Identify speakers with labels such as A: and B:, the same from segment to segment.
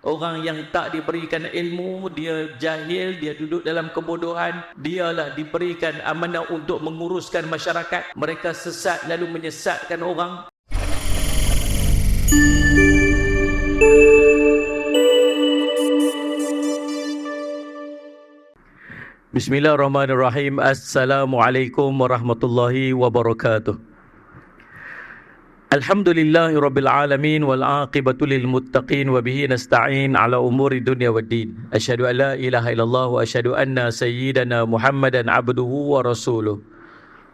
A: Orang yang tak diberikan ilmu, dia jahil, dia duduk dalam kebodohan, dialah diberikan amanah untuk menguruskan masyarakat. Mereka sesat lalu menyesatkan orang. Bismillahirrahmanirrahim. Assalamualaikum warahmatullahi wabarakatuh. Alhamdulillahirabbil alamin wal aqibatu lil muttaqin wa bihi nasta'in ala umuri dunya waddin. Asyhadu an la ilaha illallah wa asyhadu anna sayyidana Muhammadan abduhu wa rasuluh.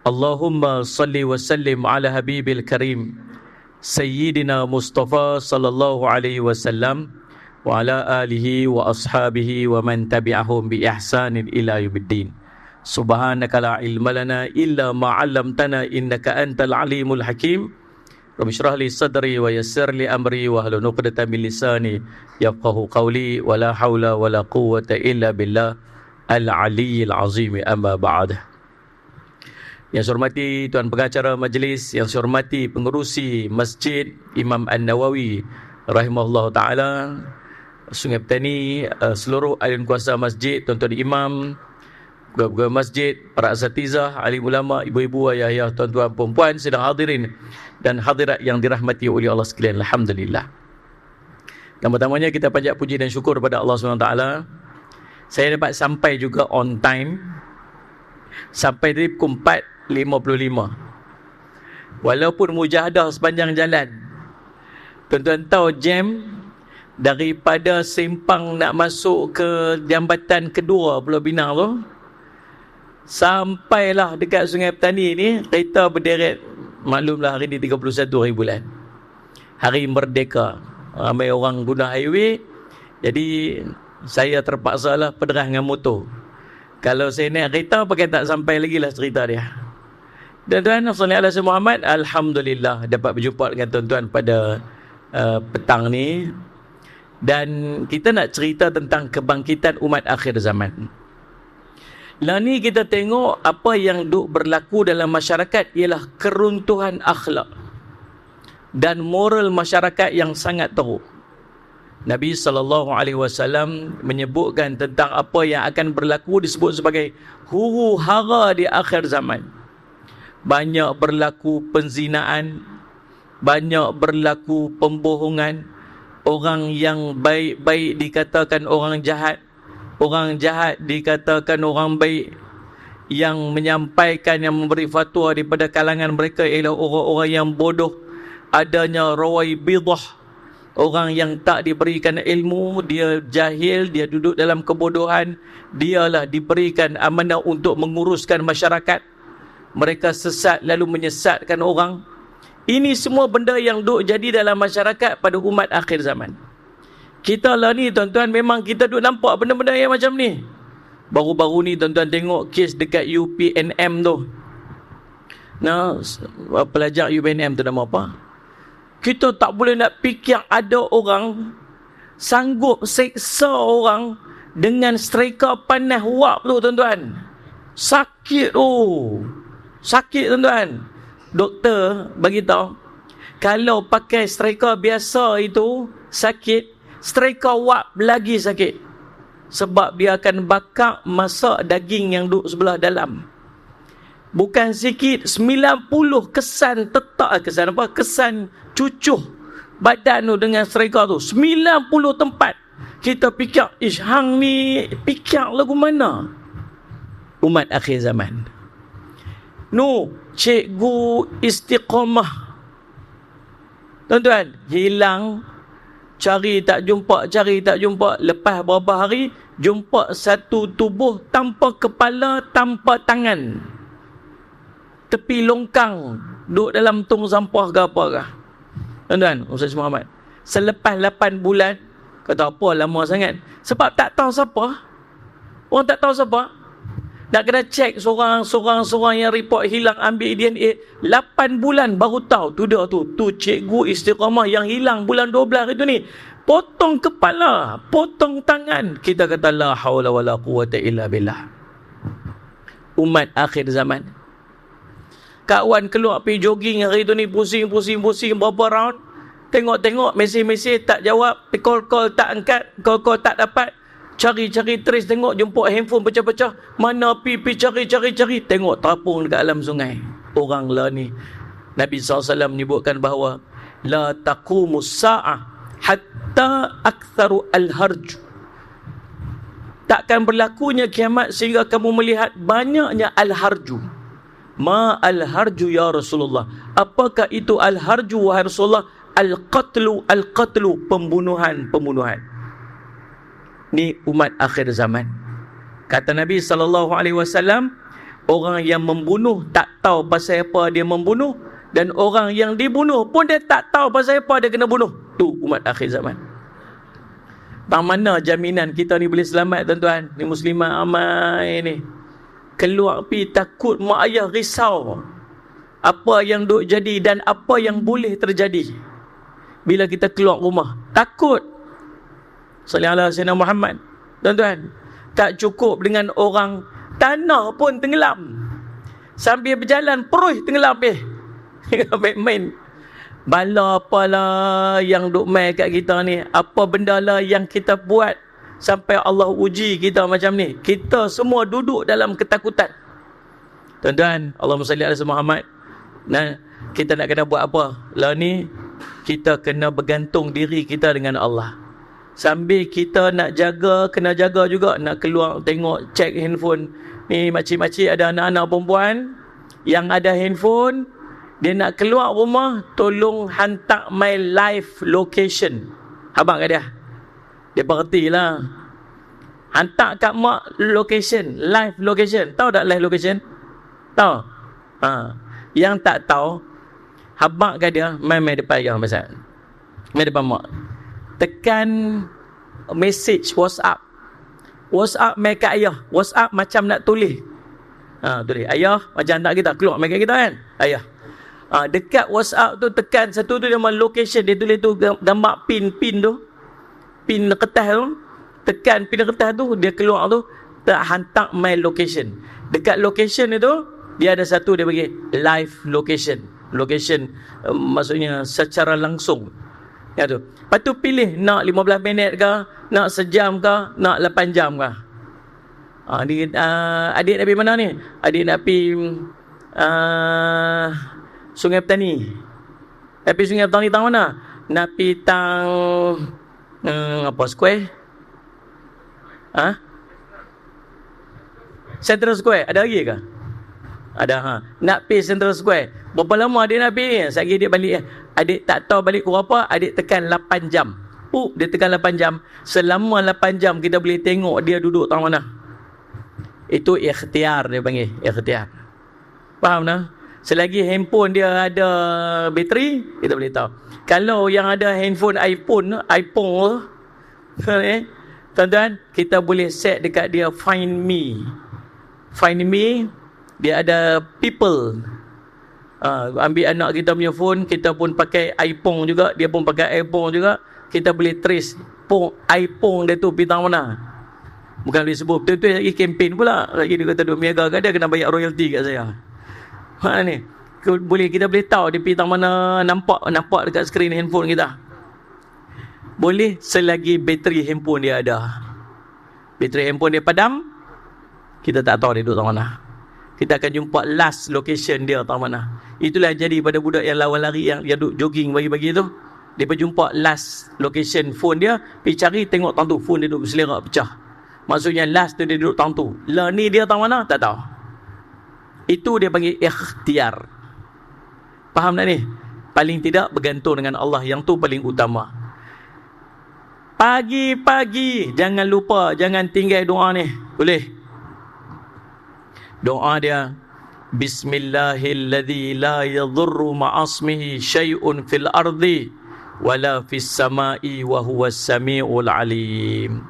A: Allahumma salli wa sallim ala habibil karim sayyidina Mustafa sallallahu alaihi wasallam wa ala alihi wa ashabihi wa man tabi'ahum bi ihsanin ila yaumiddin. Subhanaka la ilma lana illa ma 'allamtana innaka antal alimul hakim. Rabbi shrah li sadri wa yassir li amri wa hlul 'uqdatam min lisani yafqahu qawli wa la haula wa la quwwata illa billah al-aliyyil azim. Amma ba'd. Yang saya hormati tuan pengacara majlis, yang saya hormati pengerusi Masjid Imam An-Nawawi rahimahullah taala, Sungai Petani, seluruh ahli kuasa masjid, tuan-tuan imam, pegawai masjid, para asatizah, alim ulama, ibu-ibu, ayah-ayah, tuan-tuan, perempuan, sedang hadirin dan hadirat yang dirahmati oleh Allah sekalian. Alhamdulillah. Pertama-tamanya kita panjat puji dan syukur kepada Allah SWT. Saya dapat sampai juga on time. Sampai dari pukul 4.55. Walaupun mujahadah sepanjang jalan. Tuan-tuan tahu jam daripada simpang nak masuk ke jambatan kedua Pulau Pinang tu, sampailah dekat Sungai Petani ni, kereta berderet. Maklumlah hari ni 31 hari bulan, Hari Merdeka. Ramai orang guna highway. Jadi saya terpaksa lah pederah dengan motor. Kalau saya naik kereta pakai tak sampai lagi lah cerita dia. Dan tuan sallallahu alaihi Muhammad, alhamdulillah dapat berjumpa dengan tuan-tuan pada petang ni. Dan kita nak cerita tentang kebangkitan umat akhir zaman. Lah ni kita tengok apa yang duk berlaku dalam masyarakat ialah keruntuhan akhlak dan moral masyarakat yang sangat teruk. Nabi SAW menyebutkan tentang apa yang akan berlaku, disebut sebagai huru hara di akhir zaman. Banyak berlaku penzinaan, banyak berlaku pembohongan. Orang yang baik-baik dikatakan orang jahat, orang jahat dikatakan orang baik. Yang menyampaikan, yang memberi fatwa daripada kalangan mereka ialah orang-orang yang bodoh. Adanya rawai bidah, orang yang tak diberikan ilmu, dia jahil, dia duduk dalam kebodohan. Dialah diberikan amanah untuk menguruskan masyarakat. Mereka sesat lalu menyesatkan orang. Ini semua benda yang duk jadi dalam masyarakat pada umat akhir zaman. Kita lah ni tuan-tuan, memang kita duk nampak benda-benda yang macam ni. Baru-baru ni tuan-tuan tengok kes dekat UPNM tu. Nah, pelajar UPNM tu nama apa? Kita tak boleh nak fikir ada orang sanggup seksa orang dengan striker panas wap tu tuan-tuan. Sakit tu. Sakit tuan-tuan. Doktor bagi tahu, kalau pakai striker biasa itu sakit, striker wap lagi sakit. Sebab dia akan bakar masak daging yang duduk sebelah dalam. Bukan sikit, 90 kesan tetap, kesan cucuh badan tu dengan striker tu. 90 tempat. Kita fikir, hang ni fikir lagu mana? Umat akhir zaman. Cikgu istiqamah. Tuan-tuan, hilang, cari tak jumpa. Lepas berapa hari, jumpa satu tubuh tanpa kepala, tanpa tangan. Tepi longkang, duduk dalam tong sampah ke apa ke. Tuan-tuan, Ustaz Muhammad, selepas 8 bulan, kata apa lama sangat? Sebab tak tahu siapa. Orang tak tahu siapa. Nak kena cek seorang yang report hilang, ambil DNA. 8 bulan baru tahu tu dia tu. Tu cikgu istiqamah yang hilang bulan 12 itu ni. Potong kepala, potong tangan. Kita kata la haula wala quwwata illa billah. Umat akhir zaman. Kawan keluar pergi jogging hari tu ni, pusing berapa round. Tengok-tengok, mesej-mesej tak jawab, call-call tak angkat, call-call tak dapat. Cari-cari trace, tengok jumpa handphone pecah-pecah. Mana pi cari. Tengok terapung dekat alam sungai. Orang lah ni. Nabi SAW menyebutkan bahawa la taqumus sa'ah hatta aktharu al-harj. Takkan berlakunya kiamat sehingga kamu melihat banyaknya al-harju. Ma al-harju ya Rasulullah. Apakah itu al-harju wahai Rasulullah? Al-qatlu, pembunuhan. Ni umat akhir zaman. Kata Nabi SAW, orang yang membunuh tak tahu pasal apa dia membunuh, dan orang yang dibunuh pun dia tak tahu pasal apa dia kena bunuh. Tu umat akhir zaman. Bang mana jaminan kita ni boleh selamat, tuan-tuan? Ni muslimah amai ni. Keluar pi takut mak ayah risau. Apa yang duk jadi dan apa yang boleh terjadi bila kita keluar rumah. Takut. Sallallahu alaihi wasallam Muhammad. Tuan-tuan, tak cukup dengan orang tanah pun tenggelam. Sambil berjalan perui tenggelam main. Bala apalah yang duk main kat kita ni. Apa benda lah yang kita buat sampai Allah uji kita macam ni. Kita semua duduk dalam ketakutan. Tuan-tuan, Allahumma salli ala Muhammad. Nah, kita nak kena buat apa? Lah ni kita kena bergantung diri kita dengan Allah. Sambil kita nak jaga, kena jaga juga. Nak keluar tengok, check handphone. Ni makcik-makcik ada anak-anak perempuan yang ada handphone. Dia nak keluar rumah, tolong hantar my live location. Abang kat dia. Dia berhenti lah. Hantar kat mak location, live location. Tahu tak live location? Tahu? Yang tak tahu, habak kat dia, main depan dia pasal. Main depan mak. Tekan message WhatsApp. WhatsApp main kat ayah. WhatsApp macam nak tulis. Tulis. Ayah, macam tak kita keluar main kat kita kan? Ayah. Dekat WhatsApp tu tekan satu tu nama location. Dia tulis tu gambar pin tu. Pin kertas tu. Tekan pin kertas tu, dia keluar tu, tak hantar my location. Dekat location itu dia ada satu, dia bagi live location. Location maksudnya secara langsung. Ya tu. Lepas tu pilih nak 15 minit ke, nak sejam ke, nak 8 jam ke. Adik nak pergi mana ni? Adik nak pergi Sungai Petani. Nak pergi Sungai Petani tang mana? Nak pergi tang apa square? Central Square. Ada lagi ke? Ada. Nak pergi Central Square. Berapa lama adik nak pergi? Sekali adik balik. Adik tak tahu balik pukul apa. Adik tekan 8 jam. Dia tekan 8 jam. Selama 8 jam kita boleh tengok dia duduk tang mana. Itu ikhtiar dia panggil. Ikhtiar. Faham tak? Selagi handphone dia ada bateri, kita boleh tahu. Kalau yang ada handphone iPhone, tuan-tuan, kita boleh set dekat dia Find Me. Find Me, dia ada people. Ambil anak kita punya phone, kita pun pakai iPhone juga, dia pun pakai iPhone juga. Kita boleh trace iPhone dia tu bintang mana. Bukan boleh sebut. Betul-betul lagi kempen pula. Lagi dia kata 2 mega kat dia, kena bayar royalty kat saya. Mana ni? Kita boleh tahu dia pergi tang mana, nampak dekat skrin handphone kita. Boleh selagi bateri handphone dia ada. Bateri handphone dia padam, kita tak tahu dia duduk tang mana. Kita akan jumpa last location dia tang mana. Itulah yang jadi pada budak yang lawan lari, yang duduk jogging bagi-bagi tu. Dia pergi jumpa last location phone dia, pergi cari tengok tang tu, phone dia duduk berselerak pecah. Maksudnya last tu dia duduk tang tu. Lah ni dia tang mana? Tak tahu. Itu dia panggil ikhtiar. Faham tak ni? Paling tidak bergantung dengan Allah, yang tu paling utama. Pagi-pagi jangan lupa, jangan tinggal doa ni. Boleh? Doa dia, Bismillahilladzi la yadhurru ma'asmihi syai'un fil ardi wala fis sama'i wa huwas sami'ul alim.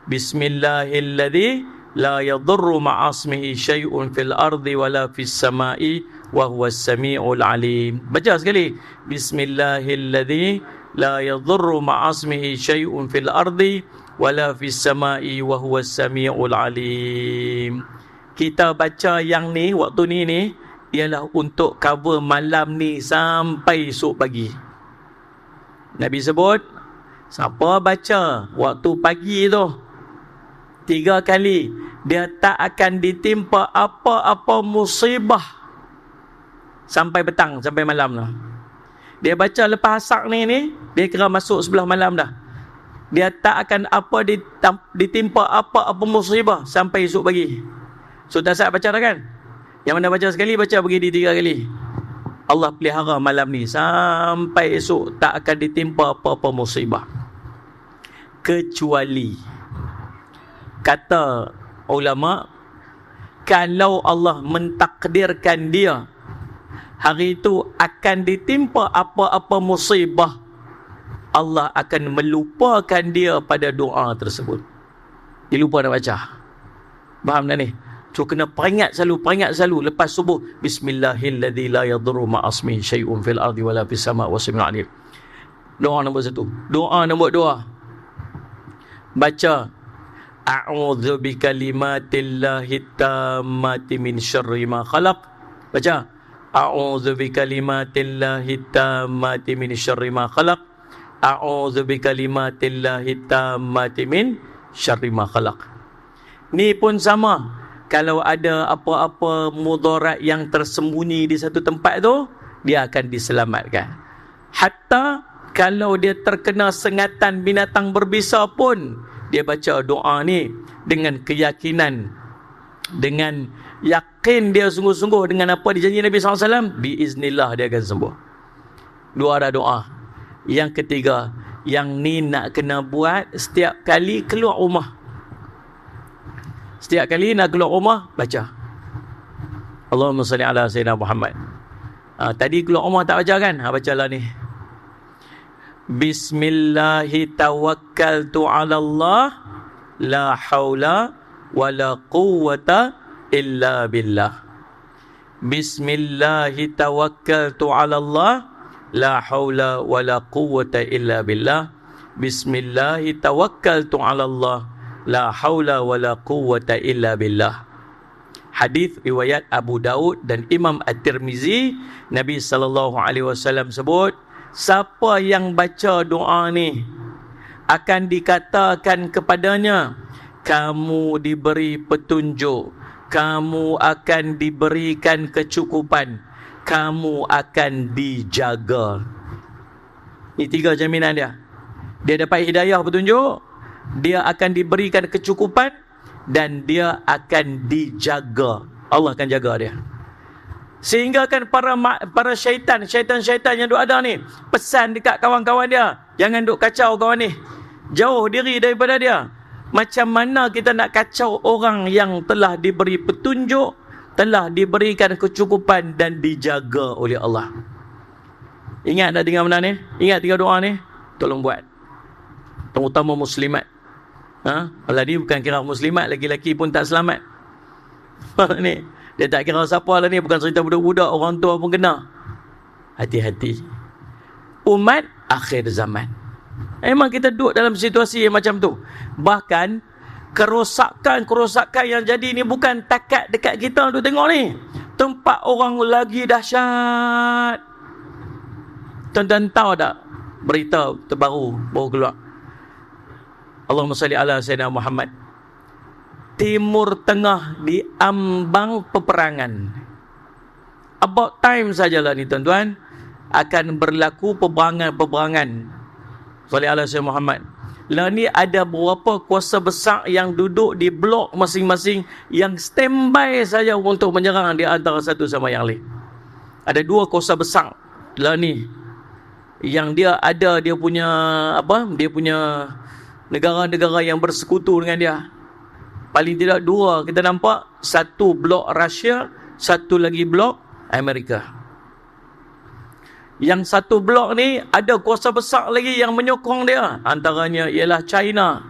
A: Bismillahilladzi la yadhurru ma'asmihi syai'un fil ardi wala fis sama'i wa huwas sami'ul alim. Baca sekali. Bismillahilladzi la yadhurru ma'asmihi syai'un fil ardi wala fis sama'i wa huwas sami'ul alim. Kita baca yang ni, waktu ni ialah untuk cover malam ni sampai esok pagi. Nabi sebut, siapa baca waktu pagi tu 3 kali, dia tak akan ditimpa apa-apa musibah sampai petang, sampai malam lah. Dia baca lepas asar ni, dia kira masuk sebelah malam dah. Dia tak akan ditimpa apa-apa musibah sampai esok pagi. So tak saat baca dah kan? Yang mana baca sekali, baca pergi di 3 kali. Allah pelihara malam ni sampai esok, tak akan ditimpa apa-apa musibah. Kecuali, kata ulama, kalau Allah mentakdirkan dia hari itu akan ditimpa apa-apa musibah, Allah akan melupakan dia pada doa tersebut. Dia lupa nak baca. Faham tak ni? So kena peringat selalu lepas subuh, bismillahilladzi la yadurru ma'asmihi syai'un fil ardi wala fis sama' wasmi'ul alim. Doa nombor 1. Doa nombor 2, baca a'udzu bikalimatillahi tammati min syarri ma khalaq. Baca a'udzu bikalimatillahi tammati min syarri ma khalaq. A'udzu bikalimatillahi tammati min syarri ma khalaq. Ni pun sama. Kalau ada apa-apa mudarat yang tersembunyi di satu tempat tu, dia akan diselamatkan. Hatta kalau dia terkena sengatan binatang berbisa pun, dia baca doa ni dengan keyakinan, dengan yakin dia sungguh-sungguh dengan apa dijanji Nabi SAW, biiznillah dia akan sembuh. 2 dah doa. Yang ketiga, yang ni nak kena buat setiap kali keluar rumah. Setiap kali nak keluar rumah, baca Allahumma salli ala Sayyidina Muhammad. Tadi keluar rumah tak baca kan? Bacalah ni. Bismillahi tawakkaltu ala Allah, la hawla wa la quwwata illa billah. Bismillahi tawakkaltu ala Allah, la hawla wa la quwwata illa billah. Bismillahi tawakkaltu ala Allah, la haula wala quwwata illa billah. Hadis riwayat Abu Daud dan Imam At-Tirmizi. Nabi SAW sebut, siapa yang baca doa ni akan dikatakan kepadanya, kamu diberi petunjuk, kamu akan diberikan kecukupan, kamu akan dijaga. Ini 3 jaminan dia. Dia dapat hidayah, petunjuk, dia akan diberikan kecukupan, dan dia akan dijaga. Allah akan jaga dia. Sehingga kan para syaitan yang duk ada ni, pesan dekat kawan-kawan dia, jangan duk kacau kawan ni, jauh diri daripada dia. Macam mana kita nak kacau orang yang telah diberi petunjuk, telah diberikan kecukupan dan dijaga oleh Allah? Ingat tak dengar benda ni? Ingat 3 doa ni? Tolong buat. Terutama muslimat. Kalau ni bukan kira muslimat, laki-laki pun tak selamat. Ni, dia tak kira siapa lah ni, bukan cerita budak-budak, orang tua pun kena. Hati-hati. Umat akhir zaman. Memang kita duduk dalam situasi yang macam tu. Bahkan kerosakan yang jadi ni bukan takat dekat kita duk tengok ni. Tempat orang lagi dahsyat. Tuan-tuan tahu tak berita terbaru baru keluar? Allahumma salli ala Sayyidina Muhammad. Timur Tengah diambang peperangan. About time sajalah ni tuan-tuan, akan berlaku peperangan. Salli ala Sayyidina Muhammad. Lah ni ada beberapa kuasa besar yang duduk di blok masing-masing, yang standby saja untuk menyerang di antara satu sama yang lain. Ada 2 kuasa besar lah ni, yang dia ada dia punya negara-negara yang bersekutu dengan dia. Paling tidak 2 kita nampak, satu blok Rusia, satu lagi blok Amerika. Yang satu blok ni ada kuasa besar lagi yang menyokong dia, antaranya ialah China,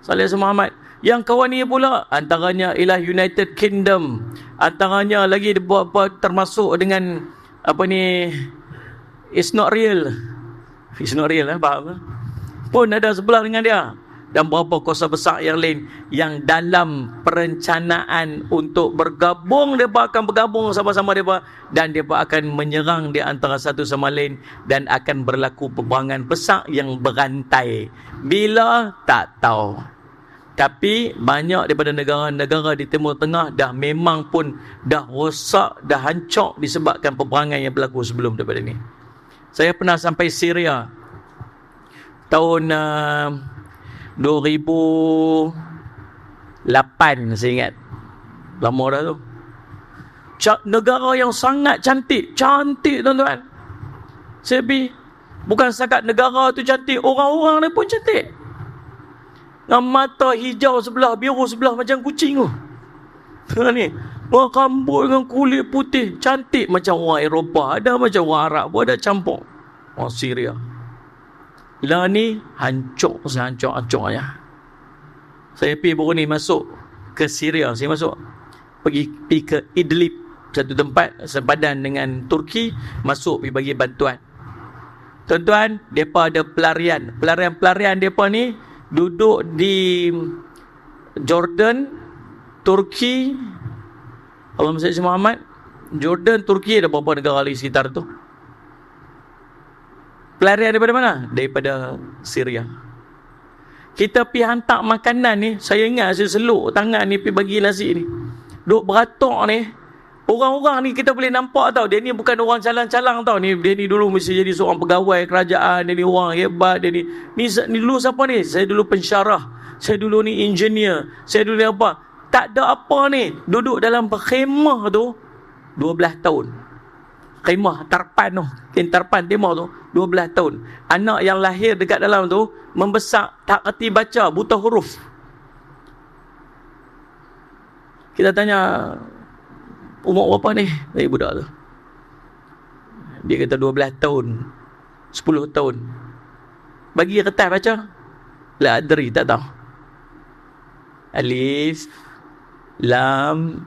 A: Salih Muhammad. Yang kawan ni pula antaranya ialah United Kingdom, antaranya lagi termasuk dengan it's not real, faham? Pun ada sebelah dengan dia. dan berapa kuasa besar yang lain yang dalam perencanaan untuk bergabung, mereka akan bergabung sama-sama mereka, dan mereka akan menyerang di antara satu sama lain, dan akan berlaku peperangan besar yang berantai. Bila? Tak tahu. Tapi banyak daripada negara-negara di Timur Tengah dah memang pun dah rosak, dah hancur disebabkan peperangan yang berlaku sebelum daripada ni. Saya pernah sampai Syria tahun 2008, saya ingat. Lama dah tu. Negara yang sangat cantik tuan-tuan. Saya pergi, bukan setakat negara tu cantik, orang-orang ni pun cantik. Dengan mata hijau sebelah, biru sebelah macam kucing tu. Ni, rambut dengan kulit putih, cantik macam orang Eropah, ada macam orang Arab pun ada campur. Orang Syria. Lah ni hancur sehancur-hancurnya. Saya pergi baru ni masuk ke Syria, saya pergi ke Idlib, satu tempat sepadan dengan Turki, masuk pergi bagi bantuan. Tuan-tuan, depa ada pelarian. Pelarian depa ni duduk di Jordan, Turki, Allahumma salli ala Muhammad. Jordan, Turki, ada beberapa negara lagi sekitar tu. Pelarian daripada mana? Daripada Syria. Kita pergi hantar makanan ni, saya ingat saya seluk tangan ni pergi bagi nasi ni. Duk beratok ni. Orang-orang ni kita boleh nampak tau, dia ni bukan orang calang-calang tau. Dia ni dulu mesti jadi seorang pegawai kerajaan, dia ni orang hebat, dia ni dulu siapa ni? Saya dulu pensyarah, saya dulu ni engineer, saya dulu ni apa? Tak ada apa ni. Duduk dalam khemah tu 12 tahun. Khemah tarpan tu, tarpan timah tu 12 tahun. Anak yang lahir dekat dalam tu membesar, tak kerti baca, buta huruf. Kita tanya, umur berapa ni? Budak tu. Dia kata 12 tahun, 10 tahun. Bagi kertas baca, la adri, tak tahu. Alif, lam,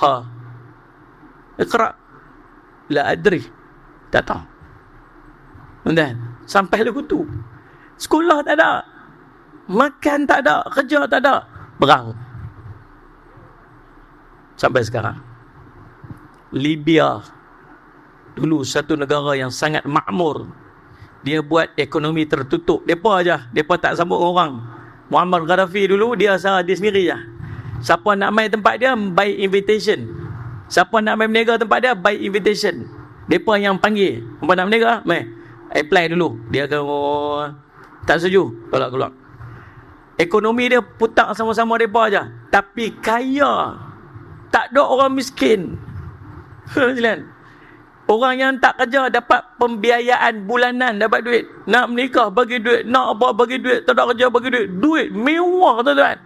A: ha. Iqra. La adri, tak tahu. Dan sampai lagu tu, sekolah tak ada, makan tak ada, kerja tak ada, perang. Sampai sekarang. Libya dulu satu negara yang sangat makmur. Dia buat ekonomi tertutup. Depa aja, depa tak sambut orang. Muammar Gaddafi dulu dia sendiri je. Siapa nak main tempat dia, by invitation. Siapa nak main berniaga tempat dia, by invitation. Depa yang panggil. Siapa nak berniaga, mai apply dulu. Dia akan tak setuju, tolak keluar. Ekonomi dia putar sama-sama depa aja. Tapi kaya. Tak ada orang miskin. Orang yang tak kerja dapat pembiayaan bulanan, dapat duit. Nak menikah bagi duit, nak apa bagi duit, tak ada kerja bagi duit. Duit mewah tuan-tuan.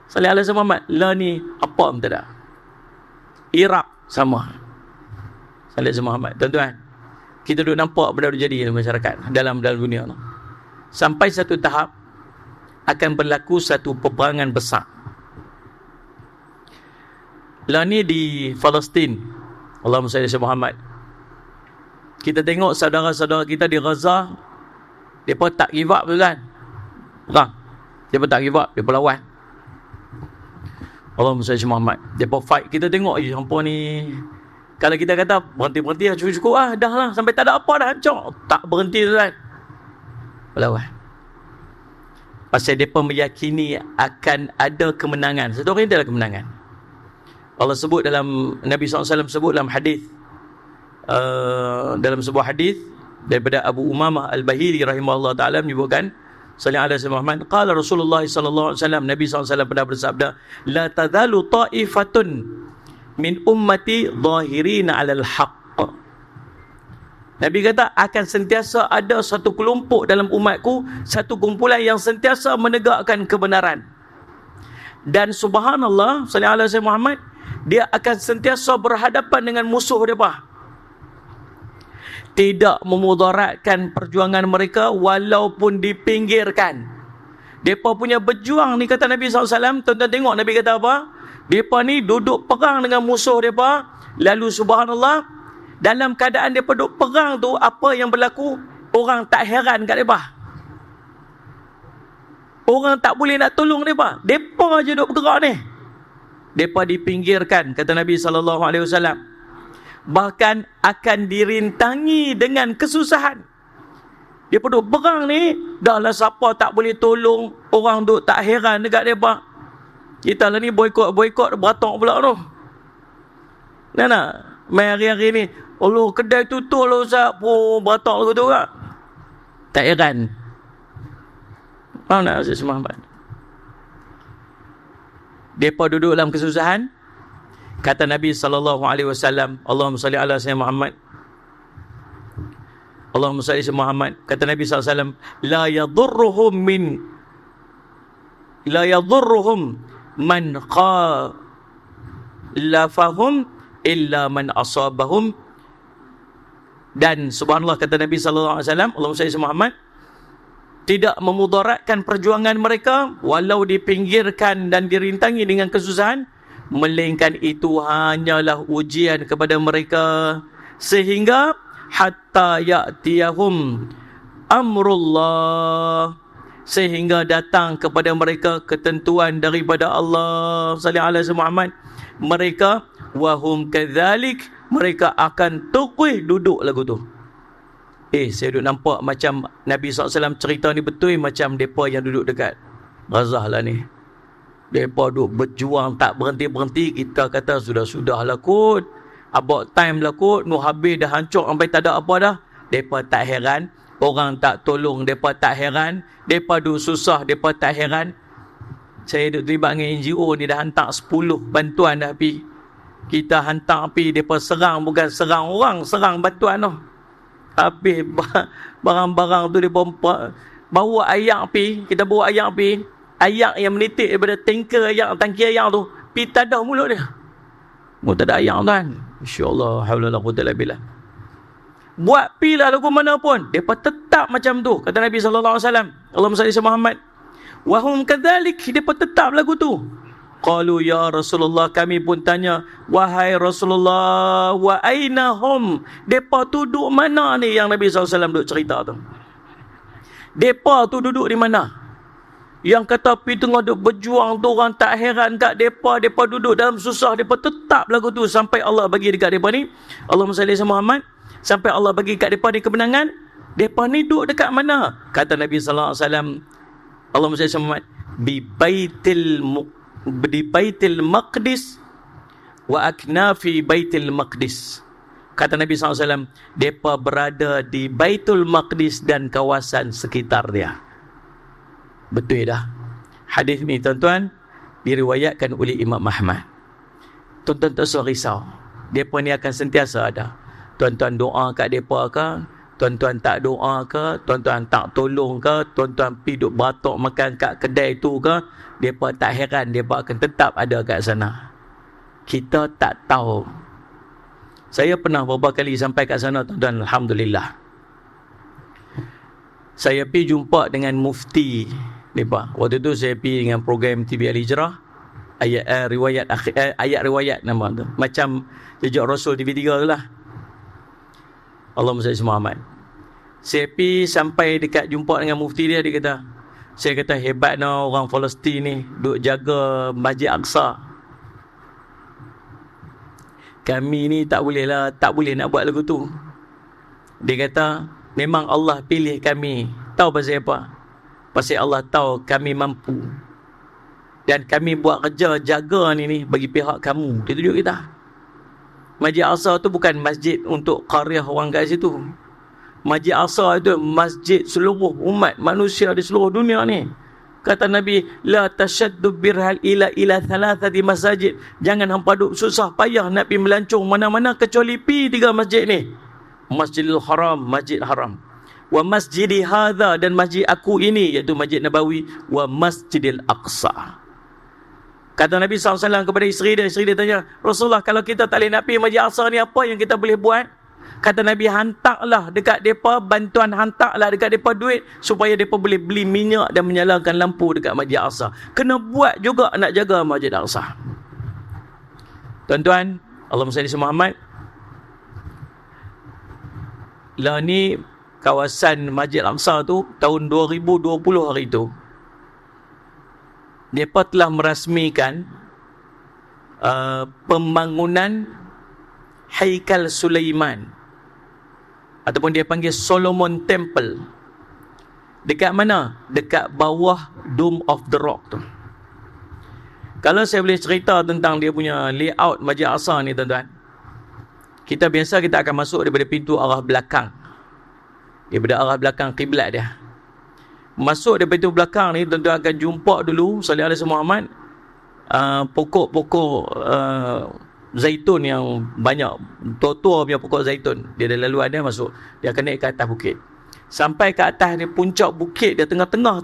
A: Sallallahu alaihi wasallam. Lah ni apa pun tak ada. Iraq sama. Sallallahu alaihi wasallam. Tuan-tuan, kita duk nampak benda terjadi dalam masyarakat, dalam dunia tu. Sampai satu tahap akan berlaku satu peperangan besar. Lah ni di Palestin. Allahumma salli ala Muhammad. Kita tengok saudara-saudara kita di Gaza, depa tak give up tuan. Perang. Depa tak give up, depa lawan. Allahumma salli ala Muhammad. Depa fight. Kita tengok hampa ni. Kalau kita kata berhenti lah, cukup dah lah, sampai tak ada apa dah, hancur. Tak berhenti tuan. Lawan. Pasal depa meyakini akan ada kemenangan. Satu hari dia ada kemenangan. Allah sebut dalam, Nabi SAW sebut dalam hadis, dalam sebuah hadis daripada Abu Umamah Al-Bahili rahimahullah ta'ala menyebutkan, sallallahu alaihi wasallam, qala Rasulullah sallallahu alaihi wasallam, Nabi SAW pernah bersabda, la tazalu ta'ifatun min ummati zahirina 'alal haqq. Nabi kata akan sentiasa ada satu kelompok dalam umatku, satu kumpulan yang sentiasa menegakkan kebenaran. Dan subhanallah, sallallahu alaihi wasallam Muhammad, dia akan sentiasa berhadapan dengan musuh mereka. Tidak memudaratkan perjuangan mereka walaupun dipinggirkan. Mereka punya berjuang ni, kata Nabi SAW. Tuan-tuan tengok Nabi kata apa? Mereka ni duduk perang dengan musuh mereka. Lalu subhanallah, dalam keadaan mereka duduk perang tu, apa yang berlaku? Orang tak heran kat mereka. Orang tak boleh nak tolong mereka. Mereka je duk bergerak ni. Mereka dipinggirkan, kata Nabi SAW. Bahkan akan dirintangi dengan kesusahan. Dia duk berang ni, dah lah siapa tak boleh tolong. Orang duk tak heran dekat mereka. Kita lah ni boykot beratok pula tu. Nak main hari-hari ni, Allah kedai tutup lah Ustaz, beratok lagu tu kak. Tak heran. Faham tak Ustaz Muhammad? Mereka duduk dalam kesusahan. Kata Nabi SAW, Allahumma salli ala sayyidina Muhammad. Allahumma salli ala Muhammad. Kata Nabi SAW, La yadurruhum man khalafahum illa man asabahum. Dan subhanallah, kata Nabi SAW, Allahumma salli ala Muhammad, tidak memudaratkan perjuangan mereka walau dipinggirkan dan dirintangi dengan kesusahan, melainkan itu hanyalah ujian kepada mereka sehingga hatta ya'tiyahum amrullah, sehingga datang kepada mereka ketentuan daripada Allah. Sallallahu alaihi Muhammad. Mereka wahum kadzalik, mereka akan tuqih duduk lagu tu. Saya duduk nampak macam Nabi SAW cerita ni betul macam mereka yang duduk dekat Gaza lah ni. Mereka duduk berjuang tak berhenti-berhenti. Kita kata sudah-sudah lah kot. About time lah kot. Nu habis dah hancur sampai tak ada apa dah. Mereka tak heran. Orang tak tolong, mereka tak heran. Mereka duduk susah, mereka tak heran. Saya duduk terlibat dengan NGO ni dah hantar 10 bantuan dah pergi. Kita hantar pergi, mereka serang, bukan serang orang, serang bantuan tu. Habis barang-barang tu dia bawa ayak pi, kita bawa ayak pi, ayak yang menitik daripada tanker ayak, tangki ayak tu pi tadah mulut dia. Tak ada ayak kan. Insya-Allah haula la quwwata illa billah. Buat pi lah lagu mana pun, depa tetap macam tu, kata Nabi sallallahu alaihi wasallam. Allahumma salli ala Muhammad. Wa hum kadzalik, depa tetap lagu tu. Qalu ya Rasulullah, kami pun tanya, wahai Rasulullah, wa aina hum? Depa tu duduk mana ni yang Nabi SAW duduk cerita tu? Depa tu duduk di mana? Yang kata pi tengah duduk berjuang tu, orang tak heran kat depa. Depa duduk dalam susah, depa tetap lagu tu sampai Allah bagi dekat depa ni. Allahumma salli ala Muhammad. Sampai Allah bagi kat depa ni kemenangan. Depa ni duduk dekat mana? Kata Nabi SAW, Allahumma salli ala Muhammad, di Baitul Maqdis wa aknafi Baitul Maqdis. Kata Nabi SAW, mereka berada di Baitul Maqdis dan kawasan sekitar dia. Betul dah. Hadis ni tuan-tuan diriwayatkan oleh Imam Ahmad. Tuan-tuan tak usah risau, mereka ni akan sentiasa ada. Tuan-tuan doa kat mereka ke, tuan-tuan tak doa ke, tuan-tuan tak tolong ke, tuan-tuan pergi duk batok makan kat kedai tu ke, mereka tak heran, mereka akan tetap ada kat sana. Kita tak tahu. Saya pernah beberapa kali sampai kat sana tuan-tuan, alhamdulillah. Saya pergi jumpa dengan mufti mereka. Waktu tu saya pergi dengan program TV Al-Hijrah, ayat riwayat nama tu. Macam Jejak Rasul TV3 tu lah. Allahumma salli ala Muhammad. Saya pergi sampai dekat jumpa dengan mufti dia, dia kata, saya kata hebatnya orang Palestin ni duk jaga Masjid Aqsa. Kami ni tak boleh nak buat lagu tu. Dia kata memang Allah pilih kami. Tahu pasal apa? Pasal Allah tahu kami mampu. Dan kami buat kerja jaga ni bagi pihak kamu. Dia tunjuk kita. Masjid Aqsa tu bukan masjid untuk qaryah orang kat situ. Masjid Aqsa itu masjid seluruh umat manusia di seluruh dunia ni. Kata Nabi, la tashaddu birhal ila thalathati masajid. Jangan hampa duk susah payah nak pergi melancong mana-mana kecuali pi 3 masjid ni. Masjidil Haram, Masjid Haram. Wa masjidi hadha, dan masjid aku ini, iaitu Masjid Nabawi. Wa Masjidil Aqsa. Kata Nabi SAW kepada isteri dia tanya, Rasulullah, kalau kita tak boleh nak pergi Masjid Aqsa ni, apa yang kita boleh buat? Kata Nabi, hantarlah dekat mereka bantuan, hantarlah dekat mereka duit supaya mereka boleh beli minyak dan menyalakan lampu dekat Masjid Aqsa. Kena buat juga nak jaga Masjid Aqsa. Tuan-tuan, Allahumma salli ala Muhammad. Lah ni kawasan Masjid Aqsa tu tahun 2020 hari tu. mereka telah merasmikan pembangunan Haikal Sulaiman, ataupun dia panggil Solomon Temple. Dekat mana? Dekat bawah Dome of the Rock tu. Kalau saya boleh cerita tentang dia punya layout Masjid Aqsa ni, tuan-tuan, kita akan masuk daripada pintu arah belakang, daripada arah belakang kiblat dia. Masuk daripada pintu belakang ni, tuan-tuan akan jumpa dulu, sallallahu alaihi Muhammad, pokok-pokok zaitun yang banyak, tua-tua punya pokok zaitun. Dia dah lalu ada masuk, dia akan naik ke atas bukit. Sampai ke atas dia, puncak bukit dia, tengah-tengah.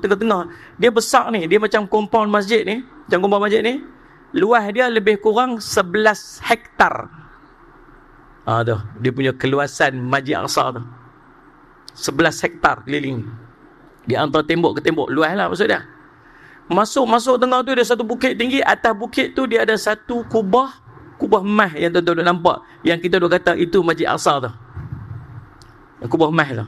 A: Dia besar ni, dia macam compound masjid ni. Macam compound masjid ni, luas dia lebih kurang 11 hektar. Tu, dia punya keluasan Masjid Aqsa tu. 11 hektar keliling. Di antara tembok ke tembok, luas lah maksud dia. Masuk tengah tu ada satu bukit tinggi. Atas bukit tu dia ada satu kubah emas yang tuan-tuan nampak, yang kita dah kata itu Masjid Aqsa tu. Yang kubah emas tu,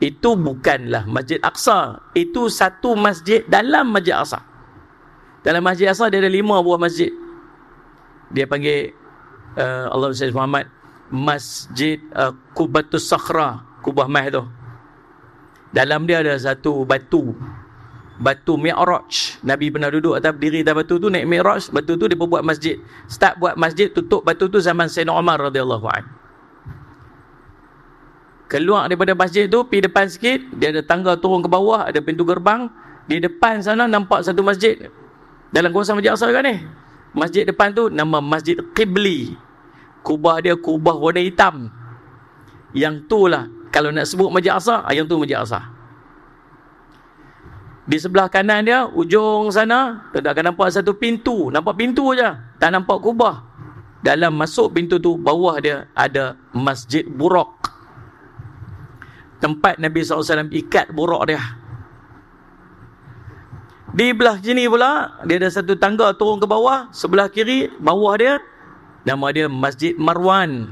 A: itu bukanlah Masjid Aqsa. Itu satu masjid dalam Masjid Aqsa. Dalam Masjid Aqsa dia ada 5 buah masjid. Dia panggil Allah SWT Muhammad Masjid Qubatus Sakhra, kubah emas tu. Dalam dia ada satu batu Mi'raj. Nabi pernah duduk atas, berdiri atas batu tu, naik Mi'raj. Batu tu dia buat masjid. Start buat masjid, tutup batu tu zaman Sayyidina Umar radhiyallahu anhu. Keluar daripada masjid tu, pergi depan sikit, dia ada tangga turun ke bawah, ada pintu gerbang. Di depan sana nampak satu masjid. Dalam kawasan Masjid Aqsa kan ni. Masjid depan tu nama Masjid Qibli. Kubah dia kubah warna hitam. Yang tu lah, kalau nak sebut Masjid Aqsa, yang tu Masjid Aqsa. Di sebelah kanan dia, ujung sana, kita akan nampak satu pintu. Nampak pintu je, tak nampak kubah. Dalam masuk pintu tu, bawah dia ada Masjid Buraq. Tempat Nabi SAW ikat buraq dia. Di belah sini pula, dia ada satu tangga turun ke bawah. Sebelah kiri, bawah dia, nama dia Masjid Marwan.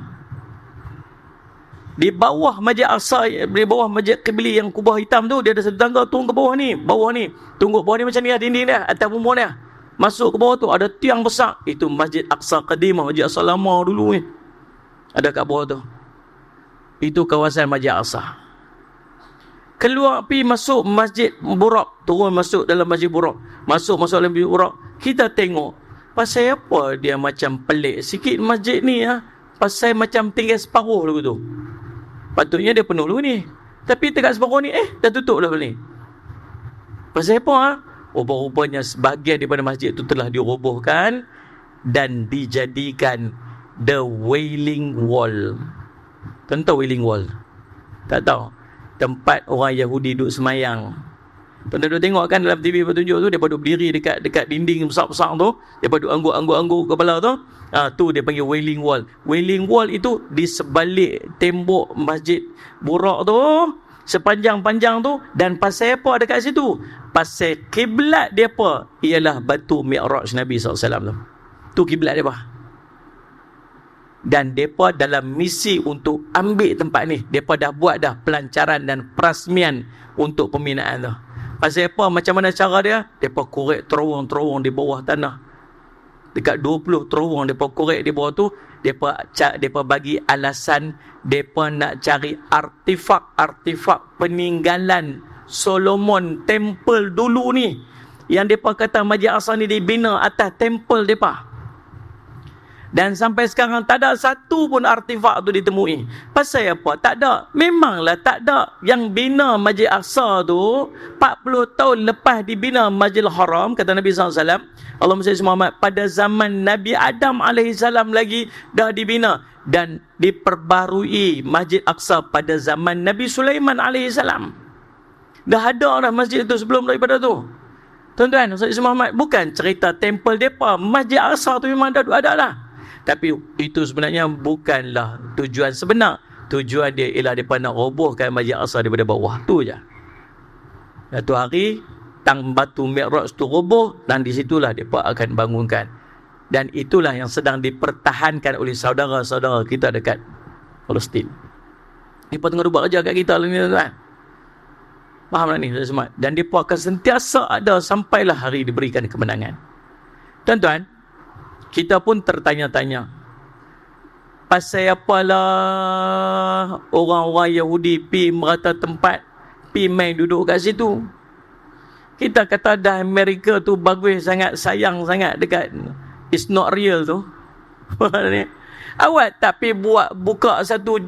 A: Di bawah Masjid Aqsa, di bawah Masjid Qibli yang kubah hitam tu, dia ada satu tangga turun ke bawah ni. Bawah ni, tunggu bawah ni macam ni lah, dinding dia, atas bumbung dia. Masuk ke bawah tu, ada tiang besar. Itu Masjid Aqsa Qadimah, Masjid Aqsa lama dulu ni. Ada kat bawah tu. Itu kawasan Masjid Aqsa. Keluar pergi masuk Masjid Buraq, turun masuk dalam Masjid Buraq. Masuk dalam Masjid Buraq. Kita tengok, pasal apa dia macam pelik sikit masjid ni ya? Pasal macam tinggal separuh dulu tu. Patutnya dia penuh dulu ni. Tapi dekat separuh ni, dah tutup dah ni. Pasal apa ha? Rupa-rupanya sebahagian daripada masjid tu telah dirobohkan dan dijadikan the Wailing Wall. Tuan tahu Wailing Wall? Tak tahu. Tempat orang Yahudi duduk semayang. Tuan-tuan tengok kan dalam TV bertunjuk tu, dia duduk berdiri dekat dinding besar-besar tu, dia duduk angguk-angguk kepala tu. Tu dia panggil Wailing Wall. Wailing Wall itu di sebalik tembok Masjid Buraq tu, sepanjang-panjang tu. Dan pasal apa dekat situ? Pasal kiblat dia apa? Ialah batu Mi'raj Nabi SAW tu. Tu kiblat dia apa? Dan mereka dalam misi untuk ambil tempat ni, mereka dah buat dah pelancaran dan perasmian untuk pembinaan tu. Pasal apa? Macam mana cara dia? Mereka korek terowong-terowong di bawah tanah. Dekat 20 terowong mereka korek di bawah tu. Mereka bagi alasan mereka nak cari artifak peninggalan Solomon Temple dulu ni. Yang mereka kata Masjid Aqsa ni dibina atas temple mereka. Dan sampai sekarang tak ada satu pun artifak tu ditemui. Pasal apa? Tak ada. Memanglah tak ada. Yang bina Masjid Aqsa tu 40 tahun lepas dibina Masjidil Haram, kata Nabi SAW, Allahumma salli Muhammad, pada zaman Nabi Adam AS lagi dah dibina. Dan diperbarui Masjid Aqsa pada zaman Nabi Sulaiman AS. Dah ada dah masjid tu sebelum daripada tu. Tuan-tuan, Salli Muhammad, bukan cerita temple depa. Masjid Aqsa tu memang dah ada lah. Tapi itu sebenarnya bukanlah tujuan sebenar. Tujuan dia ialah mereka nak robohkan Masjid Aqsa daripada bawah. Tu je. Satu hari, tang batu Mi'raj tu roboh, dan di situlah mereka akan bangunkan. Dan itulah yang sedang dipertahankan oleh saudara-saudara kita dekat Palestin. Mereka tengah buat kerja kat kita lah ni, tuan-tuan. Faham tak ni? Dan mereka akan sentiasa ada sampailah hari diberikan kemenangan. Tuan-tuan, kita pun tertanya-tanya, pasal apalah orang-orang Yahudi pi merata tempat, pi main duduk kat situ? Kita kata dah Amerika tu bagus sangat, sayang sangat dekat it's not real tu. Awak tak pi buka satu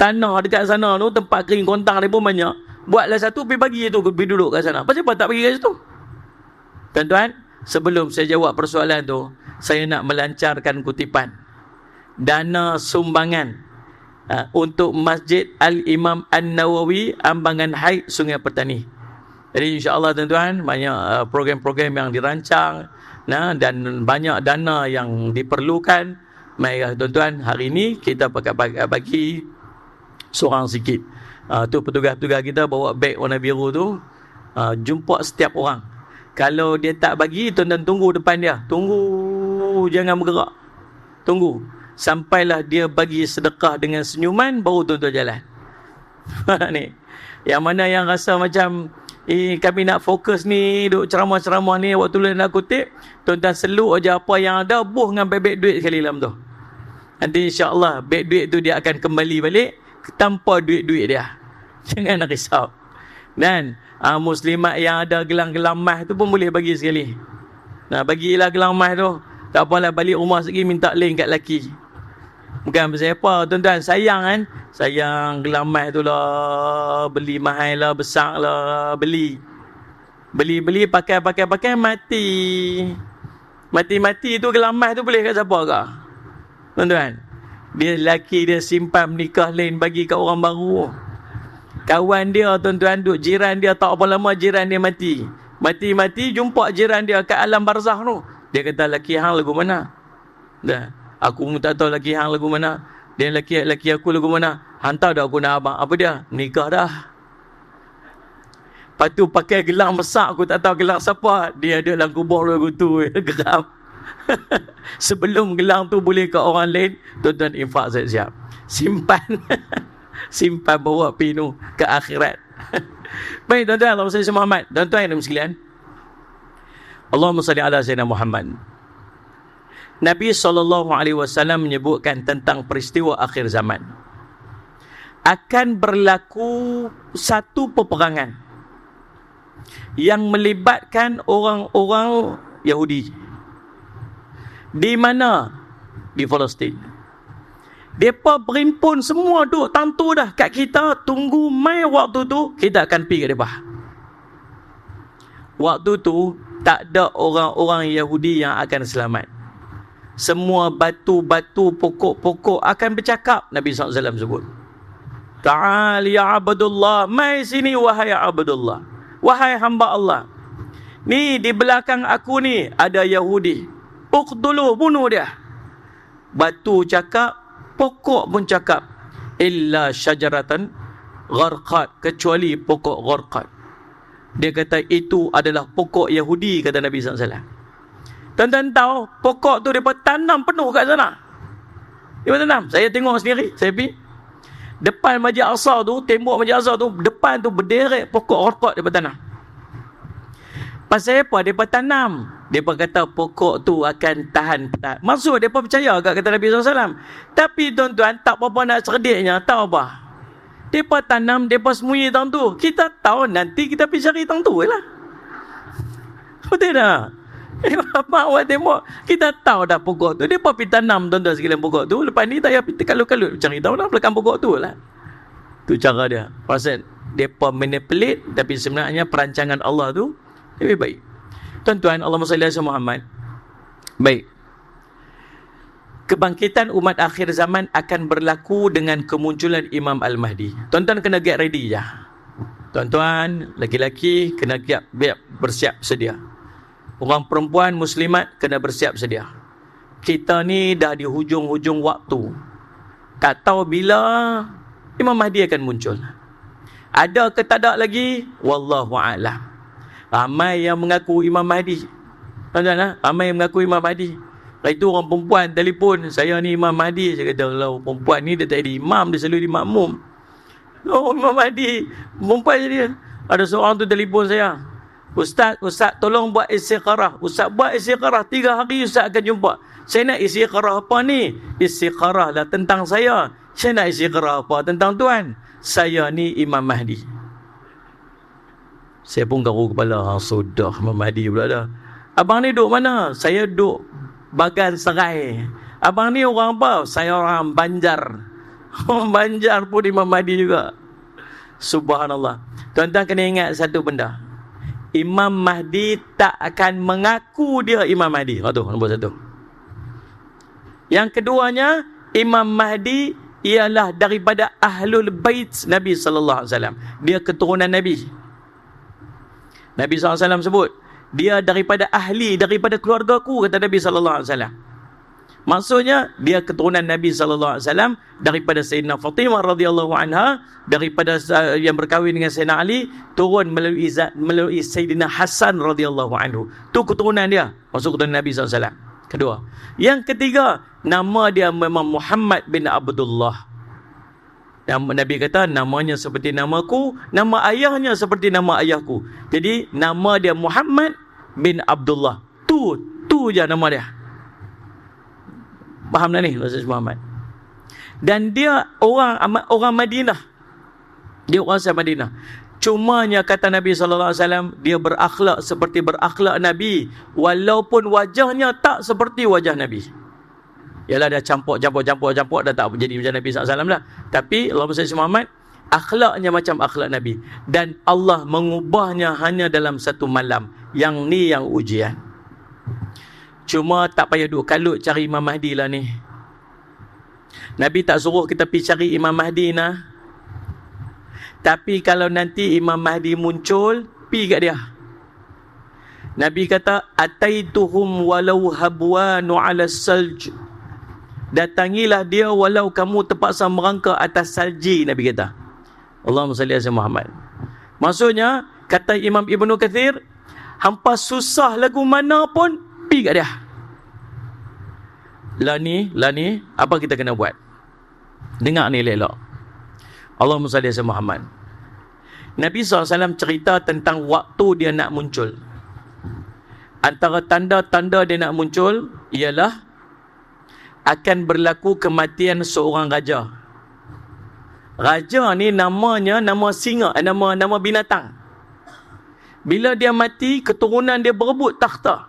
A: tanah dekat sana tu, tempat kering kontang dia pun banyak. Buatlah satu, pi bagi tu, pi duduk kat sana. Pasal apa tak pergi kat situ? Tuan-tuan, sebelum saya jawab persoalan tu, saya nak melancarkan kutipan dana sumbangan untuk Masjid Al-Imam An-Nawawi, Ambangan Haid, Sungai Petani. Jadi insya-Allah tuan-tuan, banyak program-program yang dirancang dan banyak dana yang diperlukan. Mari tuan-tuan, hari ini kita bagi seorang sikit. Tu petugas-petugas kita bawa beg warna biru tu, jumpa setiap orang. Kalau dia tak bagi, tuan-tuan tunggu depan dia. Tunggu, jangan bergerak. Tunggu sampailah dia bagi sedekah dengan senyuman, baru tuan-tuan jalan. Ni, yang mana yang rasa macam kami nak fokus ni, duk ceramah-ceramah ni, waktu tulis nak kutip, tuan-tuan seluk aja apa yang ada, buh dengan beg duit sekali dalam tu. Nanti insya-Allah beg duit tu dia akan kembali balik tanpa duit-duit dia. Jangan nak risau. Dan muslimat yang ada gelang-gelang emas tu pun boleh bagi sekali. Bagilah gelang emas tu. Tak apalah, balik rumah sekali minta link kat laki. Bukan pasal apa tuan-tuan, sayang kan? Sayang gelang emas tu lah, beli mahal lah, besar lah, beli pakai mati. Mati tu gelang emas tu boleh kat siapa ke? Tuan-tuan, dia lelaki dia simpan menikah lain bagi kat orang baru. Kawan dia tuan-tuan, duk jiran dia, tak apa lama jiran dia mati, jumpa jiran dia kat alam barzah tu. Dia kata, laki hang lagu mana? Dah, aku pun tak tahu laki hang lagu mana. Dia laki aku lagu mana? Hantar dah aku nak abang. Apa dia? Nikah dah. Lepas tu pakai gelang besar, aku tak tahu gelang siapa. Dia ada dalam kubur lagu tu. Geram. Sebelum gelang tu boleh ke orang lain, tuan-tuan infak siap-siap. Simpan bawa pinu ke akhirat. Baik tuan-tuan, Allahumma salli ala Muhammad. Tuan-tuan dan sekalian, Allahumma salli ala Sayyidina Muhammad. Nabi SAW menyebutkan tentang peristiwa akhir zaman. Akan berlaku satu peperangan yang melibatkan orang-orang Yahudi. Di mana? Di Palestin. Mereka berimpun semua duk tantu dah kat kita, tunggu mai waktu tu kita akan pergi ke mereka. Waktu tu tak ada orang-orang Yahudi yang akan selamat. Semua batu-batu, pokok-pokok akan bercakap. Nabi SAW sebut, Ta'al ya Abdullah, mai sini wahai Abdullah, wahai hamba Allah. Ni di belakang aku ni ada Yahudi, uqdulu, bunuh dia. Batu cakap, pokok pun cakap, illa syajaratan gharqat, kecuali pokok gharqat. Dia kata itu adalah pokok Yahudi, kata Nabi SAW. Tuan-tuan tahu, pokok tu mereka tanam penuh kat sana. Mereka tanam. Saya tengok sendiri, saya pergi depan Masjid Aqsa tu, tembok Masjid Aqsa tu, depan tu berderet pokok gharqat mereka tanam. Pasal apa mereka tanam? Mereka kata pokok tu akan tahan. Maksud mereka percaya kat kata Nabi SAW. Tapi tuan-tuan, tak apa-apa nak cerdiknya. Tahu apa? Mereka tanam, mereka sembunyi tang tu. Kita tahu nanti kita pergi cari tang tu lah. Betul tak? Apa awak tembok? Kita tahu dah pokok tu. Mereka pergi tanam tuan-tuan sekalian pokok tu. Lepas ni tak payah kalut-kalut cari tahu lah belakang pokok tu lah. Tu cara dia. Pasal mereka manipulate, tapi sebenarnya perancangan Allah tu lebih baik. Tuan-tuan, Allahumma salli ala Muhammad. Baik. Kebangkitan umat akhir zaman akan berlaku dengan kemunculan Imam Al-Mahdi. Tuan-tuan kena get ready je. Tuan-tuan, laki-laki kena bersiap sedia. Orang perempuan muslimat kena bersiap sedia. Kita ni dah di hujung-hujung waktu. Tak tahu bila Imam Mahdi akan muncul. Ada ke tak ada lagi? Wallahu a'lam. Ramai yang mengaku Imam Mahdi. Tuan-tuan, ramai yang mengaku Imam Mahdi. Lepas itu orang perempuan telefon, saya ni Imam Mahdi. Saya kata, kalau perempuan ni dia tak jadi imam, dia selalu jadi makmum. Oh, Imam Mahdi. Perempuan jadi, Ada seorang tu telefon saya. Ustaz tolong buat istiqarah. Ustaz buat istiqarah 3 hari Ustaz akan jumpa. Saya nak istiqarah apa ni? Istiqarah lah tentang saya. Saya nak istiqarah apa tentang Tuhan? Saya ni Imam Mahdi. Saya pun garuk kepala. Sudah Imam Mahdi pula dah. Abang ni duduk mana? Saya duduk Bagan Serai. Abang ni orang apa? Saya orang Banjar. Orang Banjar pun Imam Mahdi juga. Subhanallah. Tuan-tuan kena ingat satu benda. Imam Mahdi tak akan mengaku dia Imam Mahdi. Tu nombor 1. Yang keduanya, Imam Mahdi ialah daripada Ahlul Bait Nabi sallallahu alaihi wasallam. Dia keturunan Nabi. Nabi sallallahu alaihi wasallam sebut, dia daripada daripada keluargaku, kata Nabi sallallahu alaihi wasallam. Maksudnya dia keturunan Nabi sallallahu alaihi wasallam daripada Sayyidina Fatimah radhiyallahu anha, daripada yang berkahwin dengan Sayyidina Ali, turun melalui Sayyidina Hasan radhiyallahu anhu. Tu keturunan dia, masuk keturunan Nabi sallallahu alaihi wasallam. Kedua. Yang ketiga, nama dia memang Muhammad bin Abdullah. Yang Nabi kata namanya seperti namaku, nama ayahnya seperti nama ayahku. Jadi nama dia Muhammad bin Abdullah. Tu je nama dia. Faham dah ni Rasul Muhammad. Dan dia orang Madinah. Dia orang asal Madinah. Cumanya kata Nabi sallallahu alaihi wasallam, dia berakhlak seperti berakhlak Nabi, walaupun wajahnya tak seperti wajah Nabi. Yalah dah campur dah tak jadi macam Nabi sallallahu alaihi wasallam lah. Tapi Allahumma salli Muhammad, akhlaknya macam akhlak Nabi, dan Allah mengubahnya hanya dalam satu malam. Yang ni yang ujian. Cuma tak payah duk kalut cari Imam Mahdi lah ni. Nabi tak suruh kita pergi cari Imam Mahdi nah. Tapi kalau nanti Imam Mahdi muncul, pergi kat dia. Nabi kata, ataituhum walau habwanu ala salj. Datangilah dia walau kamu terpaksa merangkak atas salji, Nabi kata. Allahumma salli ala Muhammad. Maksudnya, kata Imam Ibnu Kathir, hampa susah lagu mana pun, pergi kat dia. Lah ni, apa kita kena buat? Dengar ni elok. Allahumma salli ala Muhammad. Nabi SAW cerita tentang waktu dia nak muncul. Antara tanda-tanda dia nak muncul ialah akan berlaku kematian seorang raja. Raja ni namanya nama singa, nama binatang. Bila dia mati, keturunan dia berebut takhta.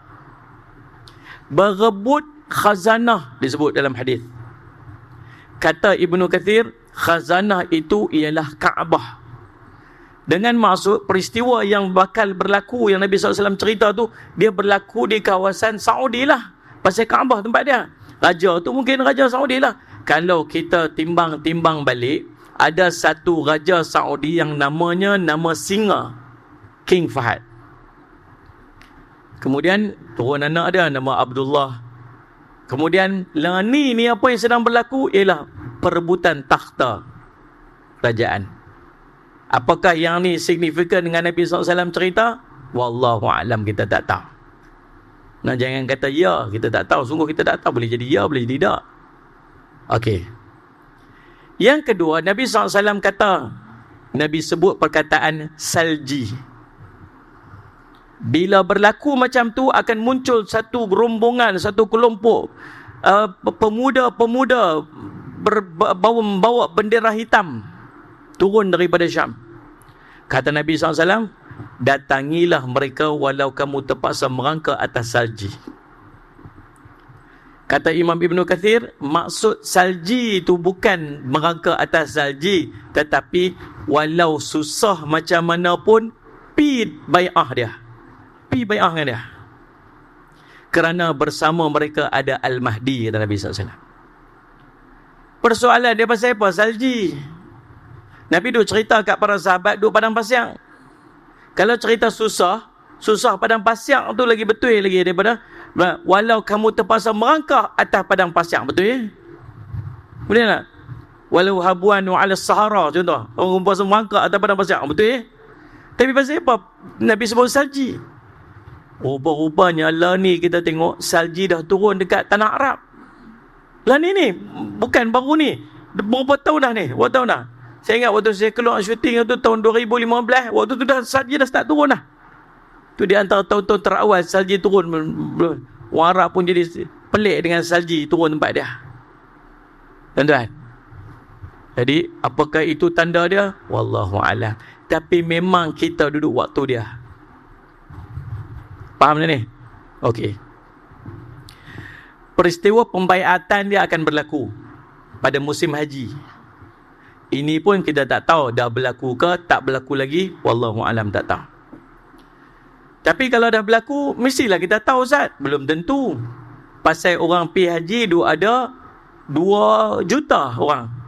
A: Berebut khazanah disebut dalam hadis. Kata Ibnu Kathir, khazanah itu ialah Kaabah. Dengan maksud peristiwa yang bakal berlaku, yang Nabi SAW cerita tu, dia berlaku di kawasan Saudi lah. Pasal Kaabah tempat dia. Raja tu mungkin Raja Saudi lah. Kalau kita timbang balik, ada satu Raja Saudi yang namanya nama singa, King Fahad. Kemudian turun anak dia nama Abdullah. Kemudian ni apa yang sedang berlaku ialah perebutan takhta kerajaan. Apakah yang ni signifikan dengan Nabi SAW cerita? Wallahu a'lam, kita tak tahu. Nah, jangan kata ya, kita tak tahu. Sungguh kita tak tahu. Boleh jadi ya, boleh jadi tidak. Okey. Yang kedua, Nabi SAW kata, Nabi sebut perkataan salji. Bila berlaku macam tu, akan muncul satu rombongan, satu kelompok pemuda-pemuda membawa bendera hitam turun daripada Syam. Kata Nabi SAW, datangilah mereka walau kamu terpaksa merangkak atas salji. Kata Imam Ibnu Kathir, maksud salji itu bukan merangkak atas salji, tetapi walau susah macam mana pun, pi bai'ah dia. Pi bai'ah dengan dia. Kerana bersama mereka ada Al-Mahdi, kata Nabi SAW. Persoalan dia pasal apa? Salji. Nabi duk cerita kat para sahabat duk padang pasir. Kalau cerita susah padang pasir tu lagi betul lagi daripada walau kamu terpaksa merangkak atas padang pasir. Betul ya? Boleh tak? Walau habwanu ala sahara, contoh. Orang terpaksa merangkak atas padang pasir. Betul ya? Tapi pasal apa Nabi sebut salji? Rupa-rupanya lah ni kita tengok salji dah turun dekat tanah Arab. Lah ni bukan baru ni. Berapa tahun dah ni? Berapa tahun dah? Saya ingat waktu saya keluar syuting tu tahun 2015, waktu tu dah salji dah start turun dah. Tu di antara tahun-tahun terawal salji turun. Orang Arab pun jadi pelik dengan salji turun tempat dia. Tuan-tuan. Jadi apakah itu tanda dia? Wallahu a'lam. Tapi memang kita duduk waktu dia. Faham tak ni? Okey. Peristiwa pembaiatan dia akan berlaku pada musim haji. Ini pun kita tak tahu dah berlaku ke tak berlaku lagi. Wallahu a'lam, tak tahu. Tapi kalau dah berlaku, mestilah kita tahu, Ustaz. Belum tentu. Pasal orang pergi haji ada 2 juta orang.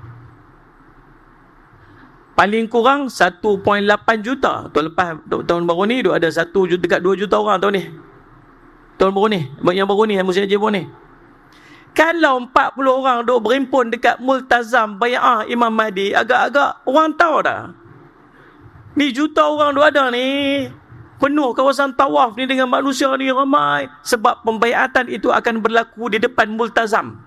A: Paling kurang 1.8 juta. Tahun baru ni ada 1 juta, dekat 2 juta orang tahun ni. Tahun baru ni, yang baru ni, musim haji baru ni. Kalau 40 orang duk berimpun dekat multazam bai'ah Imam Mahdi, agak-agak orang tahu dah. Ni juta orang duk ada ni. Penuh kawasan tawaf ni dengan manusia ni ramai. Sebab pembai'atan itu akan berlaku di depan multazam.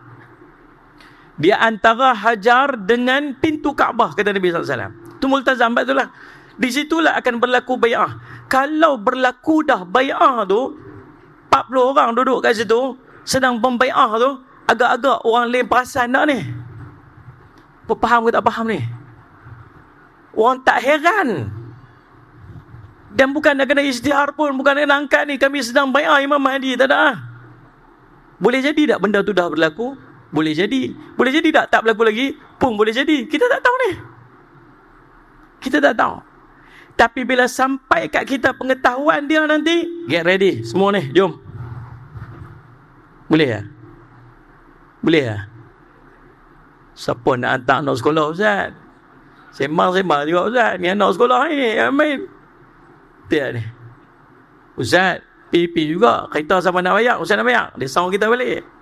A: Di antara Hajar dengan pintu Kaabah, kata Nabi SAW. Itu multazam, betul lah. Di situlah akan berlaku bai'ah. Kalau berlaku dah bai'ah tu, 40 orang duduk kat situ, sedang pembai'ah tu, agak-agak orang lain perasan tak ni? Faham ke tak faham ni? Orang tak heran. Dan bukan nak kena isytihar pun, bukan nak angkat ni, kami sedang bai'ah Imam Mahdi, tak ada. Boleh jadi tak benda tu dah berlaku? Boleh jadi. Boleh jadi tak berlaku lagi? Pun boleh jadi. Kita tak tahu ni. Kita tak tahu. Tapi bila sampai kat kita pengetahuan dia nanti, get ready. Semua ni, jom. Boleh tak? Boleh tak? Siapa nak hantar anak sekolah, Ustaz? Sembang-sembang juga, Ustaz. Ni anak sekolah ni, main. Tiap ni. Ustaz, pipi juga. Kita sama nak bayak, Ustaz nak bayak. Dia sound kita balik.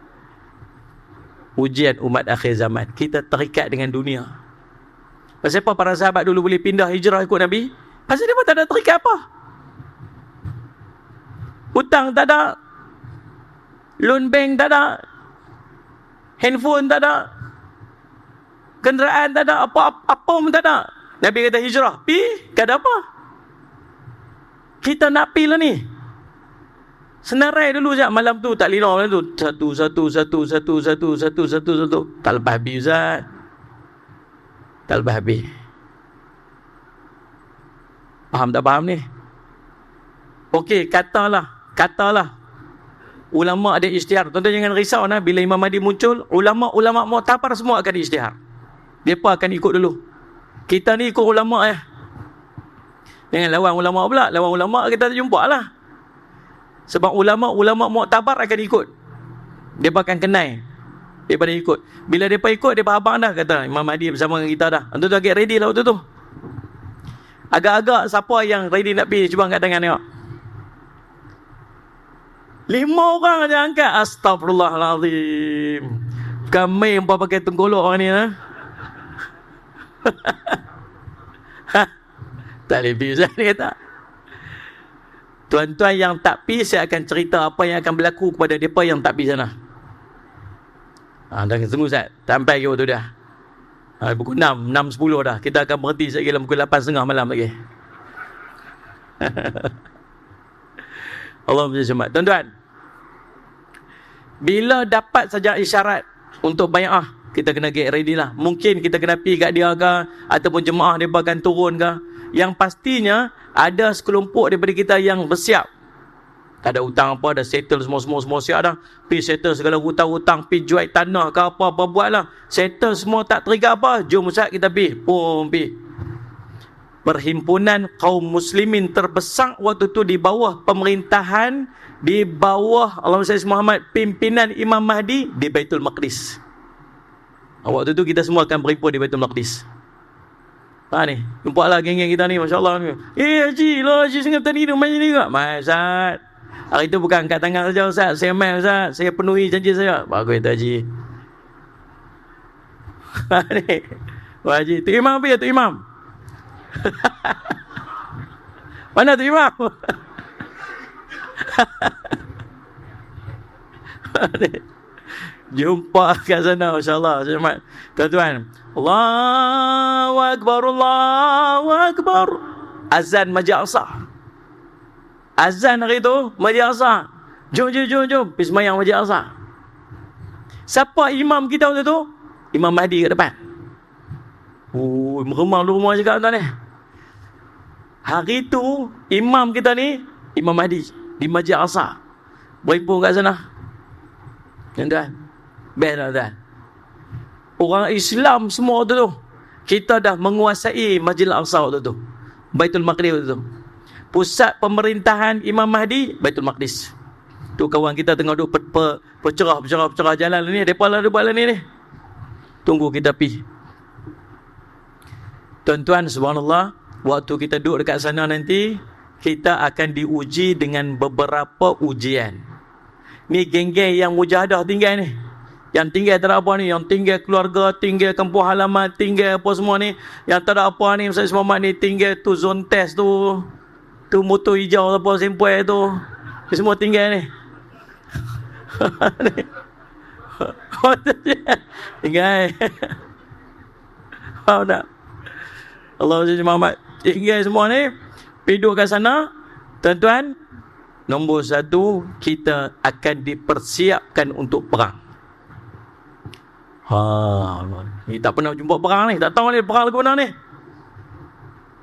A: Ujian umat akhir zaman. Kita terikat dengan dunia. Pasal apa para sahabat dulu boleh pindah hijrah ikut Nabi? Pasal dia pun tak ada terikat apa. Hutang tak ada. Loan bank tak ada. Handphone tak ada. Kenderaan tak ada. Apa pun tak ada. Nabi kata hijrah. Tak ada apa. Kita nak pi lah ni. Senarai dulu Ustaz. Malam tu tak lina malam tu. Satu. Tak lepas habis Ustaz. Tak lepas habis. Faham tak faham ni? Okey, katalah. Ulama ada isytihar. Tuan-tuan jangan risau nah. Bila Imam Mahdi muncul, ulama Mu'tabar semua akan isytihar. Mereka akan ikut dulu. Kita ni ikut ulama . Jangan lawan ulama pula. Lawan ulama kita jumpa lah. Sebab ulama Mu'tabar akan ikut. Mereka akan kenal. Mereka ikut. Bila mereka ikut, mereka abang dah kata Imam Mahdi bersama dengan kita dah. Tuan-tuan get ready lah waktu tu. Agak-agak siapa yang ready nak pergi, cuba angkat tangan tengok. 5 orang aja angkat. Astagfirullahalazim. Kami yang pakai tengkolok orang ni lah. Tak boleh pergi Ustaz ni kata. Tuan-tuan yang tak pergi, saya akan cerita apa yang akan berlaku kepada mereka yang tak pergi sana. Dah tunggu Ustaz. Sampai ke waktu dah. Pukul 6.10 dah. Kita akan berhenti sekejap dalam pukul 8.30 malam lagi. Allah berjemaat. Tuan-tuan, bila dapat saja isyarat untuk bai'ah, kita kena get ready lah. Mungkin kita kena pergi kat dia ke, ataupun jemaah dia akan turun ke. Yang pastinya ada sekelompok daripada kita yang bersiap. Tak ada hutang apa, dah settle semua siap dah. Pergi settle segala hutang-hutang, pergi jual tanah ke apa-apa buat lah. Settle semua tak terikat apa. Jom Ustaz kita pergi. Pergi. Perhimpunan kaum muslimin terbesar waktu tu di bawah pemerintahan, di bawah Allahumma salli Muhammad, pimpinan Imam Mahdi di Baitul Maqdis. Waktu tu kita semua akan berhimpun di Baitul Maqdis. Ni, jumpalah geng-geng kita ni, masya-Allah ni. Haji Singapura ni macam ni juga. Ustaz. Hari tu bukan angkat tangan saja Ustaz. Saya mai Ustaz, saya penuhi janji saya. Bagus tu Haji. Ni. Haji, tu imam apa ya tu imam? Mana tu imam? Jumpa kat sana, masya-Allah. Tuan-tuan, Allahu Akbar, Allahu Akbar. Azan Masjid Aqsa. Azan hari tu Masjid Aqsa. Jom. Pergi semayang Masjid Aqsa. Siapa imam kita waktu tu? Imam Mahdi kat depan. Meremang lu rumah cakap tuan ni. Hari tu imam kita ni Imam Mahdi di Masjid Aqsa. Berhimpun kat sana. Tuan-tuan. Best lah tuan. Orang Islam semua waktu tu. Kita dah menguasai Masjid Al-Aqsa waktu tu. Baitul Maqdis waktu tu. Pusat pemerintahan Imam Mahdi Baitul Maqdis. Tu kawan kita tengah duk percerah jalan ni. Depa lah buat ni. Tunggu kita pi. Tuan-tuan, subhanallah, waktu kita duduk dekat sana nanti, kita akan diuji dengan beberapa ujian. Ni geng-geng yang mujahadah tinggal ni. Yang tinggal tak ada apa ni, yang tinggal keluarga, tinggal kampung halaman, tinggal apa semua ni. Yang tak ada apa ni, Ustaz Muhammad ni tinggal tu zone test tu motor hijau apa sempoy tu. Dia semua tinggal ni. Tinggal. Faham tak? Allah Ustaz Muhammad tinggal semua ni. Pergi duduk kat sana. Tuan-tuan, nombor satu, kita akan dipersiapkan untuk perang. Ni tak pernah jumpa perang ni. Tak tahu ni perang ke mana ni.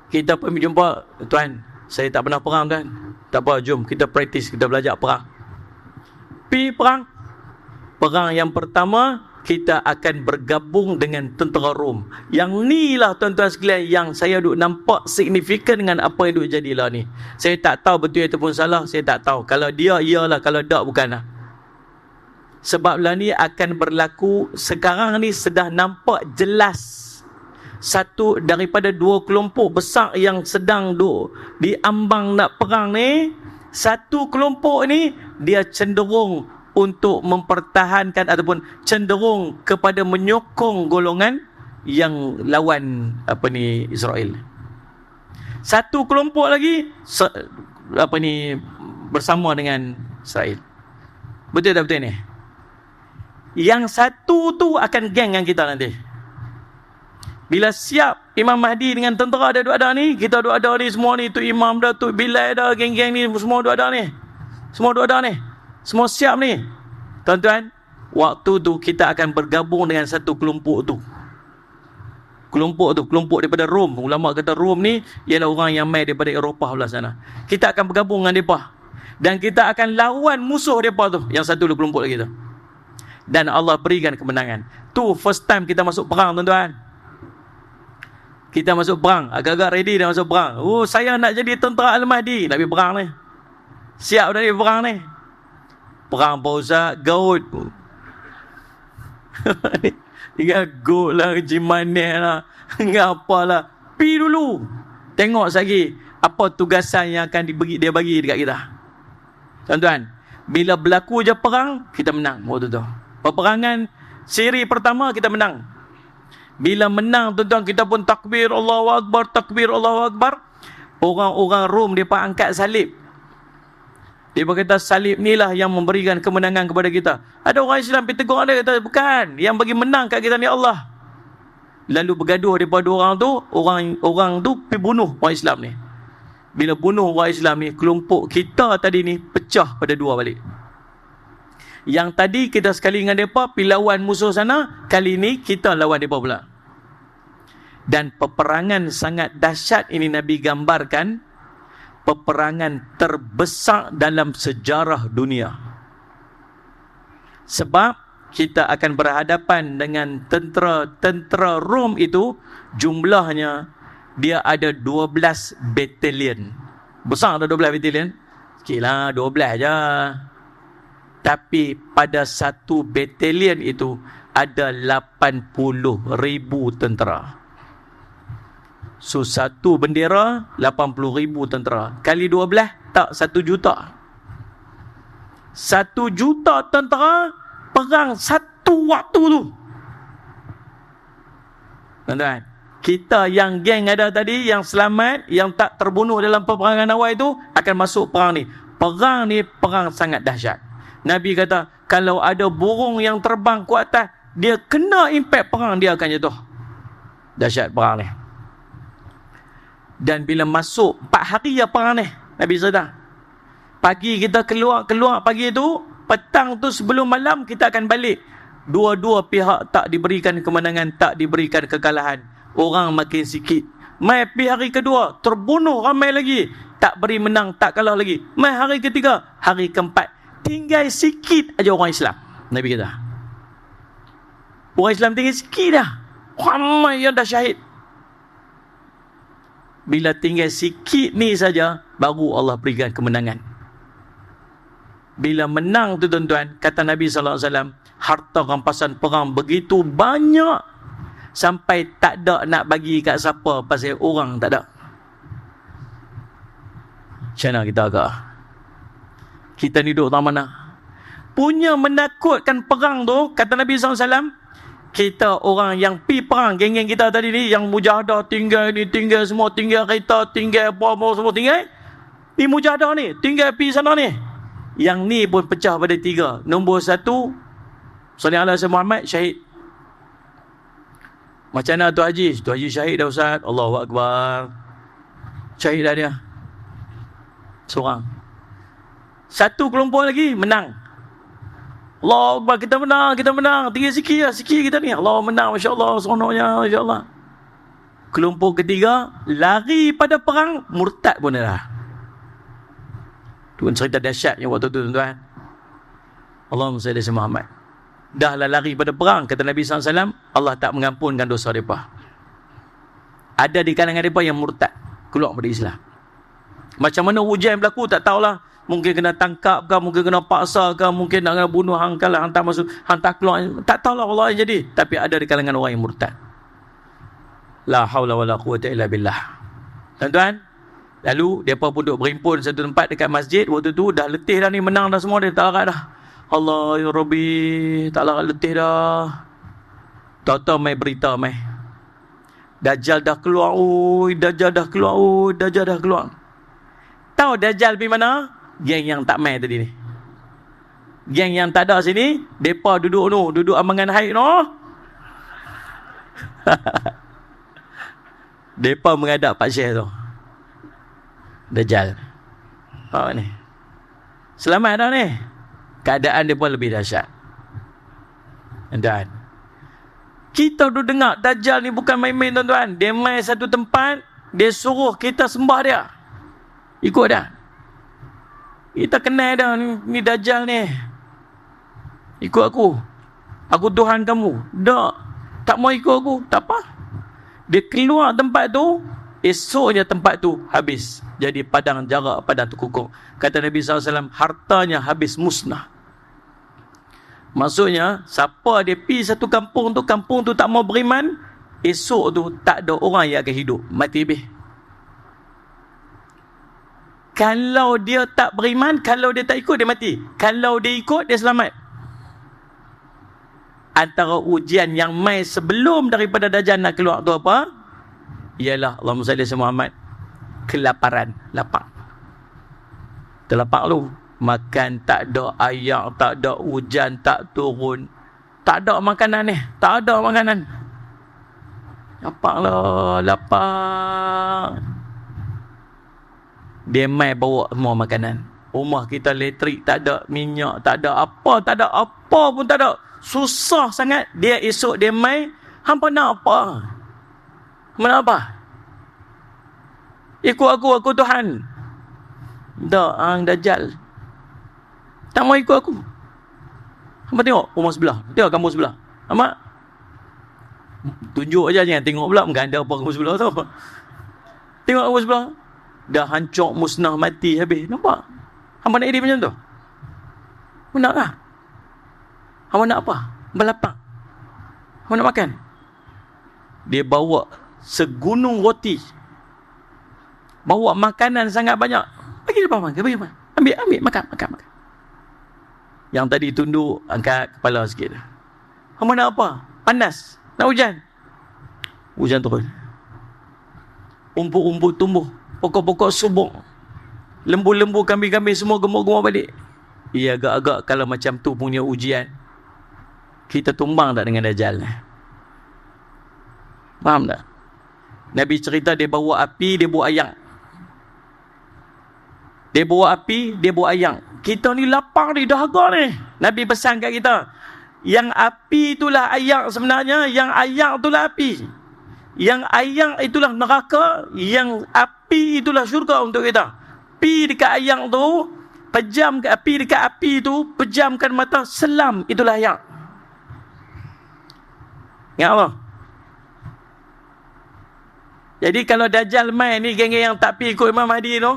A: Kita pergi jumpa, tuan, saya tak pernah perang tuan. Tak apa, jom kita praktis, kita belajar perang. Pergi perang. Perang yang pertama, kita akan bergabung dengan tentera Rom. Yang ni lah tuan-tuan sekalian yang saya duk nampak signifikan dengan apa yang duk jadilah ni. Saya tak tahu betul ataupun salah, saya tak tahu. Kalau dia, iyalah. Kalau tak, bukanlah. Sebab lah ni akan berlaku sekarang ni sudah nampak jelas. Satu daripada dua kelompok besar yang sedang duk diambang nak perang ni. Satu kelompok ni dia cenderung untuk mempertahankan ataupun cenderung kepada menyokong golongan yang lawan Israel. Satu kelompok lagi bersama dengan Israel. Betul tak betul ni? Yang satu tu akan geng dengan kita nanti. Bila siap Imam Mahdi dengan tentera dia ada ni, kita ada ni semua ni, tu imam dah, tu Bilal dah, geng-geng ni semua ada ni. Semua ada ni. Semua siap ni. Tuan-tuan, waktu tu kita akan bergabung dengan satu kelompok tu. Kelompok daripada Rom. Ulama kata Rom ni ialah orang yang mai daripada Eropah belah sana. Kita akan bergabung dengan mereka. Dan kita akan lawan musuh mereka tu. Yang satu kelompok lagi tu. Dan Allah berikan kemenangan. Tu first time kita masuk perang, tuan-tuan. Kita masuk perang. Agak-agak ready dah masuk perang. Saya nak jadi tentera Al-Mahdi. Nak pergi perang ni. Siap dah pergi perang ni. Perang Pak gaut. Tinggal gaut lah, jimaneh lah, ngapalah. Pergi dulu. Tengok lagi apa tugasan yang akan dia bagi dekat kita. Tuan-tuan, bila berlaku je perang, kita menang waktu tu. Peperangan siri pertama kita menang. Bila menang, tuan-tuan, kita pun takbir Allahu Akbar, takbir Allahu Akbar. Orang-orang Rom mereka angkat salib. Dia berkata salib ni lah yang memberikan kemenangan kepada kita. Ada orang Islam pergi tegur dia, kata bukan, yang bagi menang kat kita ni Allah. Lalu bergaduh daripada orang tu, orang tu pergi bunuh orang Islam ni. Bila bunuh orang Islam ni, kelompok kita tadi ni pecah pada dua balik. Yang tadi kita sekali dengan mereka pergi lawan musuh sana, kali ni kita lawan mereka pula. Dan peperangan sangat dahsyat ini Nabi gambarkan, peperangan terbesar dalam sejarah dunia. Sebab kita akan berhadapan dengan tentera Rom itu, jumlahnya dia ada 12 batalion. Besar ada 12 batalion? Sikit lah, 12 je. Tapi pada satu batalion itu ada 80,000 tentera. So satu bendera 80,000 tentera. Kali 12 tak 1 juta. 1 juta tentera perang satu waktu tu. Tuan-tuan, kita yang geng ada tadi, yang selamat, yang tak terbunuh dalam peperangan awal itu, akan masuk perang ni. Perang ni perang sangat dahsyat. Nabi kata, kalau ada burung yang terbang ke atas, dia kena impact perang, dia akan jatuh. Dahsyat perang ni. Dan bila masuk 4 hari ya perang ni, Nabi sedang. Pagi kita keluar pagi tu, petang tu sebelum malam kita akan balik. Dua-dua pihak tak diberikan kemenangan, tak diberikan kekalahan. Orang makin sikit. Mai pergi hari kedua, terbunuh ramai lagi. Tak beri menang, tak kalah lagi. Mai hari ketiga, hari keempat, tinggal sikit aja orang Islam. Nabi kata. Orang Islam tinggal sikit dah. Ramai yang dah syahid. Bila tinggal sikit ni saja, baru Allah berikan kemenangan. Bila menang tu tuan-tuan, kata Nabi SAW, harta rampasan perang begitu banyak, sampai tak ada nak bagi kat siapa pasal orang tak ada. Macam mana kita agak? Kita ni duduk tak mana? Punya menakutkan perang tu, kata Nabi SAW, kita orang yang pi perang, geng-geng kita tadi ni, yang mujahadah tinggal ni, tinggal semua, tinggal kereta, tinggal apa-apa semua tinggal. Ni mujahadah ni, tinggal pi sana ni. Yang ni pun pecah pada 3. Nombor 1, Sallallahu Alaihi Wasallam Muhammad, syahid. Macam mana Tu Haji? Tu Haji syahid dah Ustaz. Allahu Akbar. Syahid dah dia. Seorang. 1 kelompok lagi menang. Allah Akbar, kita menang. Tinggal sikit kita ni. Allah menang, Masya Allah, seronoknya, Masya Allah. Kelompok ketiga, lari pada perang, murtad pun dah. Tuan cerita dahsyatnya waktu tu tuan-tuan. Allahumma salli ala Muhammad. Dah lah lari pada perang, kata Nabi SAW, Allah tak mengampunkan dosa mereka. Ada di kalangan mereka yang murtad, keluar dari Islam. Macam mana ujian berlaku tak tahulah. Mungkin kena tangkap ke, mungkin kena paksa ke, mungkin nak kena bunuh hang kalah, hantar masuk, hantar keluar, tak tahulah Allah yang jadi. Tapi ada di kalangan orang yang murtad. La haula wala quwwata illa billah. Tuan-tuan, lalu mereka pun duduk berhimpun satu tempat dekat masjid. Waktu tu dah letih dah ni, menang dah semua, dia tak larat dah. Allah ya Rabbi, tak larat, letih dah. Tahu-tahu mai berita mai, Dajjal dah keluar. Dajjal dah keluar. Tahu Dajjal pergi mana? Geng yang tak mai tadi ni. Geng yang tak ada sini, depa duduk amangan haid depa menghadap Pak Syekh tu. Dajjal. Apa ni? Selamat dah ni. Keadaan dia pun lebih dahsyat. Dan kita duduk dengar Dajjal ni bukan main-main tuan-tuan. Dia main satu tempat, dia suruh kita sembah dia. Ikut dah. Kita kenal dah ni Dajjal ni. Ikut aku. Aku Tuhan kamu. Tak mau ikut aku. Tak apa. Dia keluar tempat tu, esoknya tempat tu habis. Jadi padang jarak, padang terkukuk. Kata Nabi SAW, hartanya habis musnah. Maksudnya, siapa dia pergi satu kampung tu tak mau beriman, esok tu tak ada orang yang akan hidup. Mati habis. Kalau dia tak beriman, kalau dia tak ikut, dia mati. Kalau dia ikut, dia selamat. Antara ujian yang mai sebelum daripada Dajjal nak keluar tu apa? Ialah Allahumma salli ala Muhammad, kelaparan, lapar. Terlapar lu. Makan tak ada, air tak ada, hujan tak turun. Tak ada makanan ni. Tak ada makanan. Lapar. Dia mai bawa semua makanan. Rumah kita elektrik tak ada, minyak tak ada, apa pun tak ada. Susah sangat. Dia esok dia mai, hampa nak apa? Mana apa? Ikut aku Tuhan. Tak, Dajjal tak mau ikut aku. Hampa tengok rumah sebelah, tengok kampung sebelah. Hampa tunjuk aja, jangan tengok pula mengganda apa kampung sebelah tu. Tengok kampung sebelah dah hancur, musnah, mati habis. Nampak? Hampa nak edit macam tu? Nak lah. Hampa nak apa? Berlapang. Hampa nak makan. Dia bawa segunung roti, bawa makanan sangat banyak. Bagi depan makan, ambil makan. Yang tadi tunduk, angkat kepala sikit. Hampa nak apa? Panas, nak hujan. Hujan turun. Rumput-rumput tumbuh, pokok-pokok subur, lembu-lembu, kambing-kambing semua gemuk-gemuk balik. Ia agak-agak kalau macam tu punya ujian, kita tumbang tak dengan Dajjal? Faham tak? Nabi cerita dia bawa api, dia bawa ayam. Dia bawa api, dia bawa ayam. Kita ni lapar ni, dahaga ni. Nabi pesan kat kita, yang api itulah ayam sebenarnya, yang ayam itulah api. Yang ayam itulah neraka, yang api itulah syurga untuk kita. Pi dekat ayam tu, pejam ke api dekat api tu, pejamkan mata, selam, itulah ayam. Ya Allah. Jadi kalau Dajjal main ni, geng-geng yang tak pi ikut Imam Mahdi tu,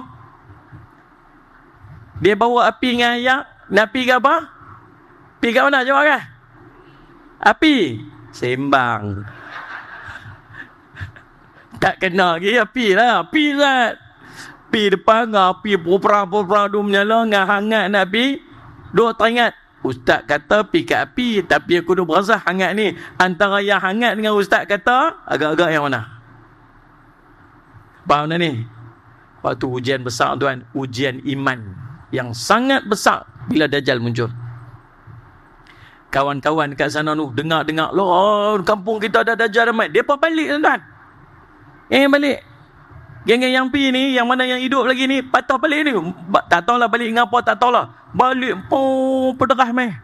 A: dia bawa api dengan ayam, nak pi ke apa? Pi kat mana jawab kan? Api. Sembang. Tak kena lagi api lah. Api lah. Pi depan dengan api pura-pura tu menyala dengan hangat nak pi. Dua teringat. Ustaz kata pi kat api, tapi aku dah berasa hangat ni. Antara yang hangat dengan Ustaz kata, agak-agak yang mana? Faham dah ni? Waktu ujian besar tuan, ujian iman yang sangat besar bila Dajjal muncul. Kawan-kawan kat sana tu dengar-dengar, loh, kampung kita ada Dajjal ramai. Depa balik tuan. Balik. Geng-geng yang pi ni, yang mana yang hidup lagi ni, patah balik ni. Tak tahulah balik ngapa, tak tahulah. Balik pederah meh.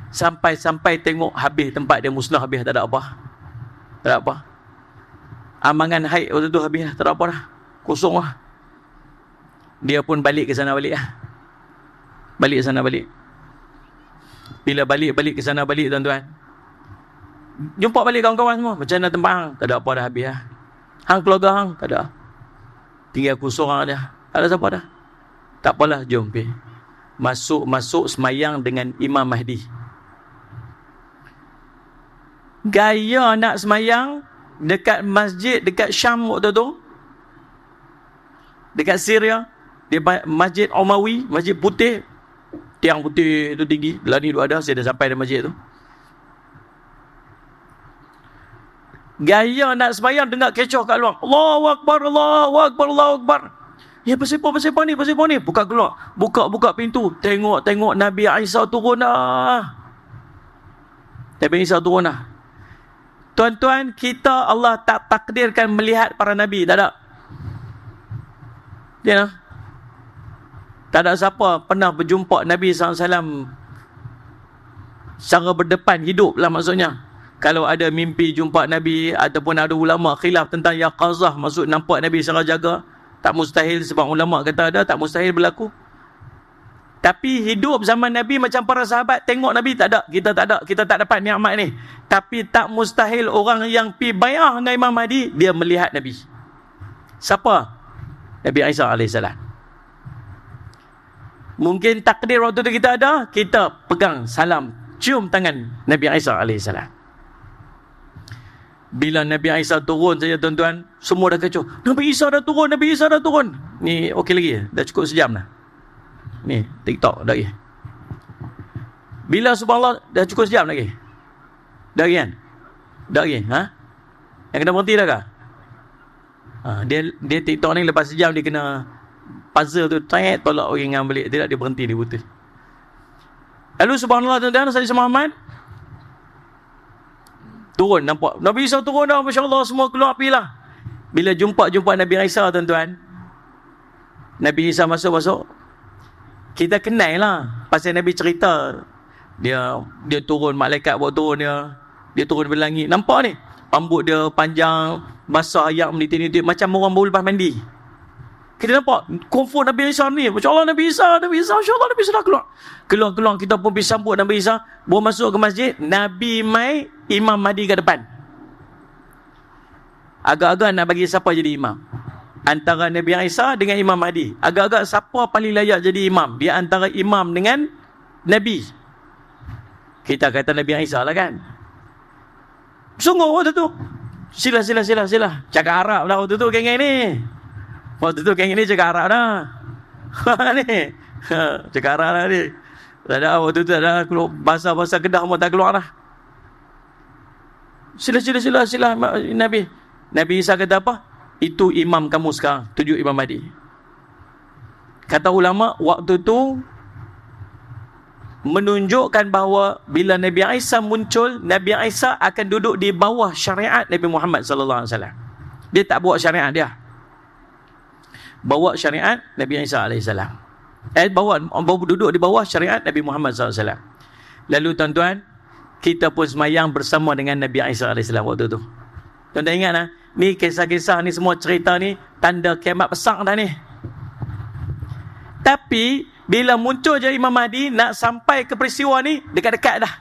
A: Sampai tengok habis tempat dia musnah, habis tak ada apa. Tak ada apa. Amangan haid waktu tu habis, tak ada apa dah. Kosong lah. Dia pun balik ke sana balik lah. Balik ke sana balik. Bila balik ke sana balik tuan-tuan, jumpa balik kawan-kawan semua. Macam mana tempat hang? Tak ada apa dah, habis lah. Hang keluarga hang? Tak ada. Tinggal aku seorang dah. Tak ada siapa dah. Tak apalah, jom pergi. Masuk semayang dengan Imam Mahdi. Gaya nak semayang dekat masjid, dekat Syam waktu tu, dekat Syria, di Masjid Umawi, masjid putih, tiang putih tu tinggi, lani tu ada, saya dah sampai di masjid tu. Gaya nak sembahyang dengar kecoh kat luar, Allahu Akbar, Allahu Akbar, Allahu Akbar. Ya, pasal apa ni? Buka keluar, buka pintu, tengok Nabi Isa turun dah. Nabi Isa turun dah. Tuan-tuan, kita Allah tak takdirkan melihat para Nabi, tak ada. Ya, tak ada siapa pernah berjumpa Nabi SAW secara berdepan hidup lah maksudnya. Kalau ada mimpi jumpa Nabi, ataupun ada ulama khilaf tentang yaqazah, maksud nampak Nabi secara jaga, tak mustahil, sebab ulama kata ada, tak mustahil berlaku. Tapi hidup zaman Nabi macam para sahabat tengok Nabi, tak ada. Kita tak dapat nikmat ni. Tapi tak mustahil orang yang pi bai'ah dengan Imam Mahdi, dia melihat Nabi. Siapa? Nabi Isa AS. Mungkin takdir waktu tu kita ada, kita pegang salam, cium tangan Nabi Isa AS. Bila Nabi Isa turun saja tuan-tuan, semua dah kecoh. Nabi Isa dah turun. Ni okey lagi, dah cukup sejam dah. Ni TikTok dah lagi. Bila subhanallah, dah cukup sejam lagi. Dah lagi kan? Dah lagi, ha? Yang kena berhenti dah kah? Dia TikTok ni lepas sejam dia kena puzzle tu, tolak orang yang balik. Tidak, dia berhenti, dia putus. Lalu subhanallah tuan-tuan, Sayyidina Muhammad turun, nampak Nabi Isa turun dah, masya-Allah, semua keluar api lah. Bila jumpa Nabi Isa tuan-tuan, Nabi Isa masuk, kita kenal lah pasal Nabi cerita dia turun, malaikat bawa turun dia turun dari langit, nampak ni rambut dia panjang, basah ayak menitik-nitik macam orang baru lepas mandi. Kita nampak confirm Nabi Isa ni, masya-Allah, Nabi Isa, masya-Allah, Nabi Isa dah keluar, kita pun pergi sambut Nabi Isa, bawa masuk ke masjid. Nabi mai, Imam Mahdi ke depan. Agak-agak nak bagi siapa jadi imam antara Nabi Isa dengan Imam Mahdi. Agak-agak siapa paling layak jadi imam dia antara imam dengan Nabi. Kita kata Nabi Isa lah kan. Sungguh waktu tu, sila cakap Arab lah waktu tu, geng-geng ni. Waktu tu geng ni cakap Arab dah. Ni cakap Arab dah ni. Tak ada, waktu tu tak ada keluar bahasa Kedah pun tak keluar dah. Sila Nabi Isa kata apa? Itu imam kamu sekarang, tuju Imam Mahdi. Kata ulama, waktu tu menunjukkan bahawa bila Nabi Isa muncul, Nabi Isa akan duduk di bawah syariat Nabi Muhammad sallallahu alaihi wasallam. Dia tak bawa syariat dia. Bawa syariat Nabi Isa alaihi salam. Bawa duduk di bawah syariat Nabi Muhammad sallallahu alaihi wasallam. Lalu tuan-tuan, kita pun semayang bersama dengan Nabi Isa alaihi salam waktu tu. Tuan-tuan ingat lah, ni kisah-kisah ni, semua cerita ni tanda kiamat besar dah ni. Tapi bila muncul je Imam Mahdi, nak sampai ke peristiwa ni dekat-dekat dah.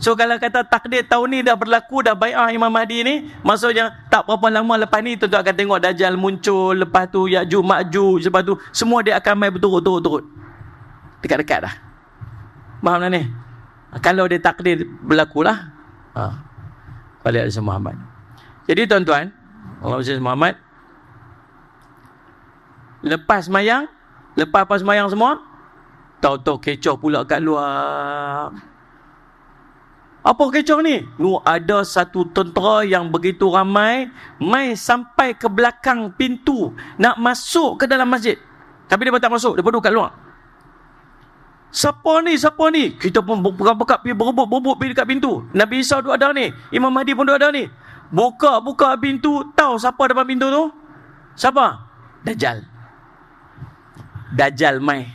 A: So kalau kata takdir tahun ni dah berlaku, dah bai'ah Imam Mahdi ni, maksudnya tak berapa lama lepas ni tuan-tuan akan tengok Dajjal muncul, lepas tu Ya'juj Ma'juj, lepas tu semua dia akan main berturut-turut. Dekat-dekat dah. Faham tak ni? Kalau dia takdir berlakulah. Balik Rasul Muhammad. Jadi tuan-tuan, Allah Muhammad, lepas apa semayang semua, tahu-tahu kecoh pula kat luar. Apa kecoh ni? Ada satu tentera yang begitu ramai, mai sampai ke belakang pintu, nak masuk ke dalam masjid. Tapi dia tak masuk, dia duduk kat luar. Siapa ni? Kita pun berbuka-buka, pergi berebut pergi dekat pintu. Nabi Isa duduk ada ni, Imam Mahdi pun duduk ada ni. Buka pintu, tahu siapa depan pintu tu? Siapa? Dajjal mai.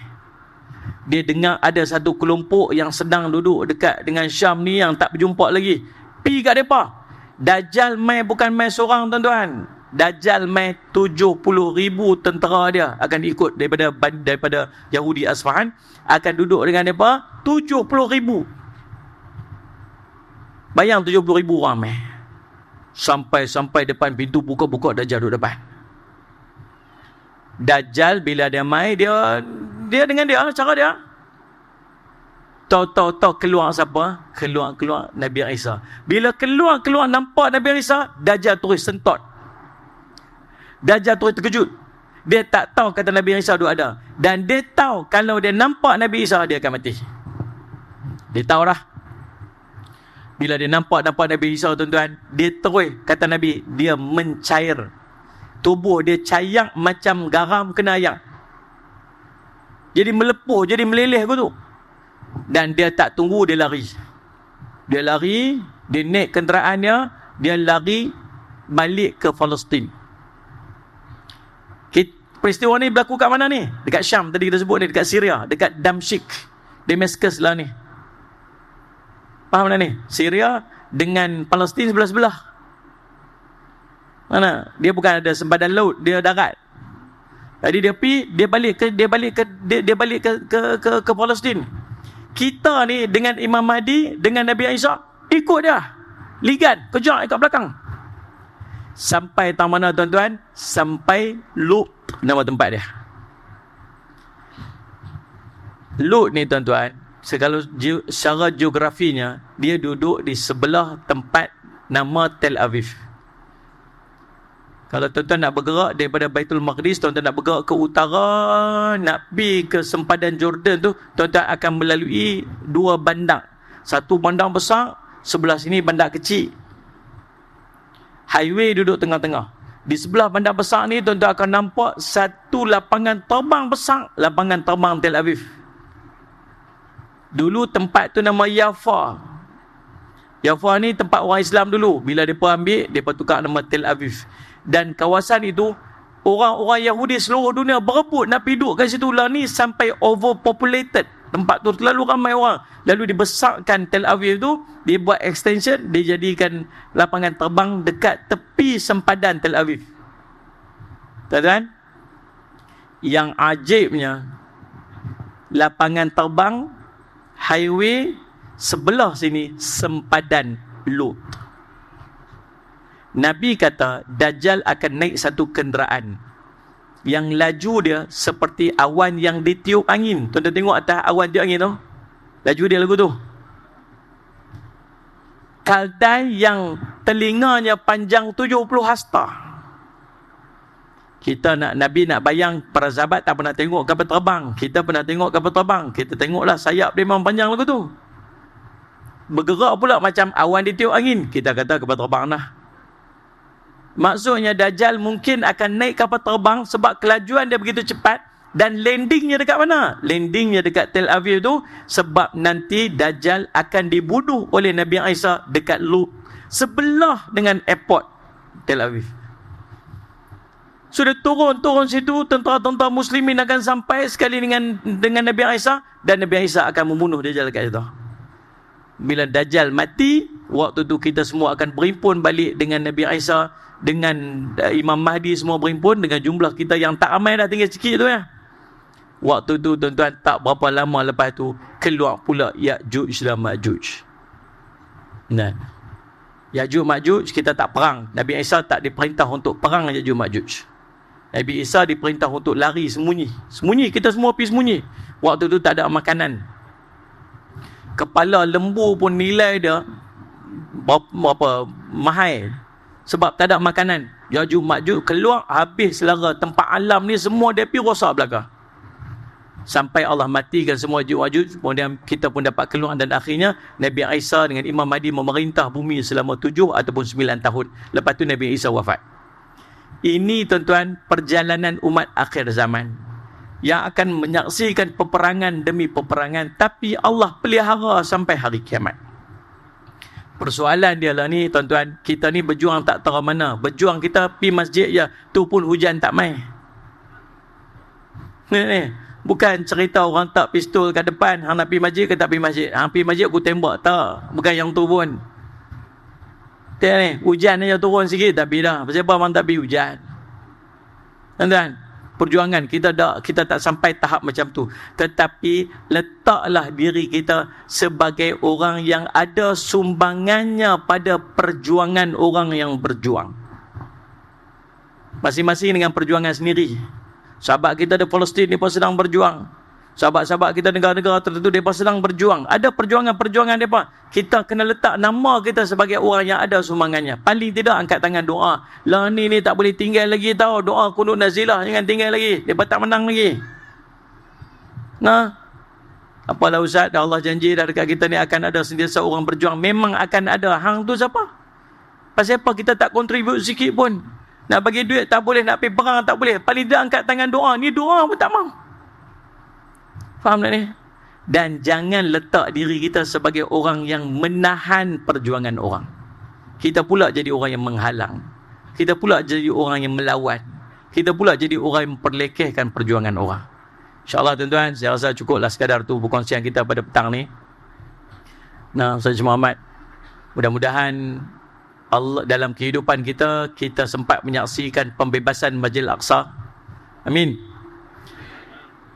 A: Dia dengar ada satu kelompok yang sedang duduk dekat dengan Syam ni yang tak berjumpa lagi. Pi kat depa. Dajjal mai bukan mai seorang tuan-tuan. Dajjal mai 70,000 tentera dia akan ikut daripada Yahudi Asfahan, akan duduk dengan depa 70,000. Bayang 70,000 orang mai. Sampai depan pintu, buka Dajjal duduk depan. Dajjal bila dia mai, dia dengan dia cara dia. Tahu keluar siapa? Keluar Nabi Isa. Bila keluar nampak Nabi Isa, Dajjal terus sentot. Dajjal terus terkejut. Dia tak tahu kata Nabi Isa duduk ada. Dan dia tahu kalau dia nampak Nabi Isa, dia akan mati. Dia tahu dah. Bila dia nampak Nabi Isa tuan-tuan, dia terus kata Nabi, dia mencair. Tubuh dia cayak macam garam kena air. Jadi melepuh, jadi meleleh tu. Dan dia tak tunggu, dia lari. Dia naik kenderaannya, dia lari balik ke Palestin. Peristiwa ni berlaku kat mana ni? Dekat Syam tadi kita sebut ni, dekat Syria, dekat Damsyik, Damascus lah ni. Faham tak ni? Syria dengan Palestin sebelah-sebelah. Mana? Dia bukan ada sempadan laut, dia darat. Jadi dia balik ke Palestin. Kita ni dengan Imam Mahdi, dengan Nabi Isa, ikut dia. Ligan, kejar kat belakang. Sampai tang mana tuan-tuan? Sampai Lut, nama tempat dia. Lut ni tuan-tuan, secara geografinya, dia duduk di sebelah tempat nama Tel Aviv. Kalau tuan-tuan nak bergerak daripada Baitul Maqdis, tuan-tuan nak bergerak ke utara, nak pergi ke sempadan Jordan tu, tuan-tuan akan melalui dua bandar. Satu bandar besar, sebelah sini bandar kecil. Highway duduk tengah-tengah. Di sebelah bandar besar ni, tuan-tuan akan nampak satu lapangan terbang besar, lapangan terbang Tel Aviv. Dulu tempat tu nama Yafa. Yafa ni tempat orang Islam dulu. Bila mereka ambil, mereka tukar nama Tel Aviv. Dan kawasan itu, orang-orang Yahudi seluruh dunia berebut nak pergi duduk kat situ lah ni, sampai overpopulated. Tempat tu terlalu ramai orang. Lalu dibesarkan Tel Aviv tu, dia buat extension, dia jadikan lapangan terbang dekat tepi sempadan Tel Aviv. Tuan-tuan, yang ajaibnya, lapangan terbang, highway, sebelah sini sempadan Lut. Nabi kata Dajjal akan naik satu kenderaan yang laju dia seperti awan yang ditiup angin. Tuan-tuan tengok atas awan tiup angin tu, laju dia lagu tu. Kaldai yang telinganya panjang 70 hasta. Nabi nak bayang, para sahabat tak pernah tengok kapal terbang. Kita pernah tengok kapal terbang. Kita tengoklah sayap dia memang panjang lagu tu. Bergerak pula macam awan ditiup angin. Kita kata kapal terbang lah. Maksudnya Dajjal mungkin akan naik kapal terbang sebab kelajuan dia begitu cepat. Dan landingnya dekat mana? Landingnya dekat Tel Aviv tu, sebab nanti Dajjal akan dibunuh oleh Nabi Isa dekat Lut, sebelah dengan airport Tel Aviv. Sudah turun situ, tentera-tentera muslimin akan sampai sekali dengan Nabi Isa, dan Nabi Isa akan membunuh Dajjal dekat situ. Bila Dajjal mati, waktu tu kita semua akan berhimpun balik dengan Nabi Isa, dengan Imam Mahdi, semua berhimpun dengan jumlah kita yang tak ramai dah, tinggal sikit tu ya. Waktu tu tuan-tuan, tak berapa lama lepas tu keluar pula Ya'juj dan Ma'juj. Nah, Ya'juj Ma'juj kita tak perang. Nabi Isa tak diperintah untuk perang Ya'juj Ma'juj. Nabi Isa diperintah untuk lari sembunyi. Sembunyi, kita semua pergi sembunyi. Waktu tu tak ada makanan. Kepala lembu pun nilai dia berapa mahal, sebab tak ada makanan. Ya'juj Ma'juj keluar, habis selera tempat alam ni semua dia pergi rosak belakang. Sampai Allah matikan semua Ya'juj Ma'juj, kemudian kita pun dapat keluar, dan akhirnya Nabi Isa dengan Imam Mahdi memerintah bumi selama 7 ataupun 9 tahun. Lepas tu Nabi Isa wafat. Ini tuan-tuan perjalanan umat akhir zaman yang akan menyaksikan peperangan demi peperangan, tapi Allah pelihara sampai hari kiamat. Persoalan dia lah ni tuan-tuan, kita ni berjuang tak tahu mana. Berjuang kita pergi masjid je, tu pun hujan tak mai. Ni. Bukan cerita orang tak pistol kat depan, hang nak pergi masjid ke tak pergi masjid. Hang pergi masjid aku tembak, tak. Bukan yang tu pun. Tengok ni, hujan aja turun sikit tapi dah. Pasal apa abang tak pergi hujan? Tuan-tuan, perjuangan kita tak sampai tahap macam tu. Tetapi letaklah diri kita sebagai orang yang ada sumbangannya pada perjuangan orang yang berjuang. Masing-masing dengan perjuangan sendiri. Sahabat kita di Palestin, mereka sedang berjuang. Sahabat-sahabat kita negara-negara tertentu, mereka sedang berjuang. Ada perjuangan-perjuangan mereka. Kita kena letak nama kita sebagai orang yang ada sumbangannya. Paling tidak angkat tangan doa. Lah ni tak boleh tinggal lagi tau. Doa kunut nazilah, jangan tinggal lagi. Mereka tak menang lagi. Nah, apalah Ustaz, dah Allah janji dah dekat kita ni akan ada sentiasa orang berjuang. Memang akan ada. Hang tu siapa? Pasal apa kita tak kontribut sikit pun? Nak bagi duit tak boleh, nak pergi perang tak boleh. Paling tidak angkat tangan doa. Ni doa pun tak mau. Faham tak ni? Dan jangan letak diri kita sebagai orang yang menahan perjuangan orang. Kita pula jadi orang yang menghalang. Kita pula jadi orang yang melawan. Kita pula jadi orang yang memperlekehkan perjuangan orang. InsyaAllah tuan-tuan, saya rasa cukuplah sekadar tu perkongsian kita pada petang ni. Nah, Ustaz Muhammad, mudah-mudahan Allah dalam kehidupan kita sempat menyaksikan pembebasan Masjidil Aqsa. Amin.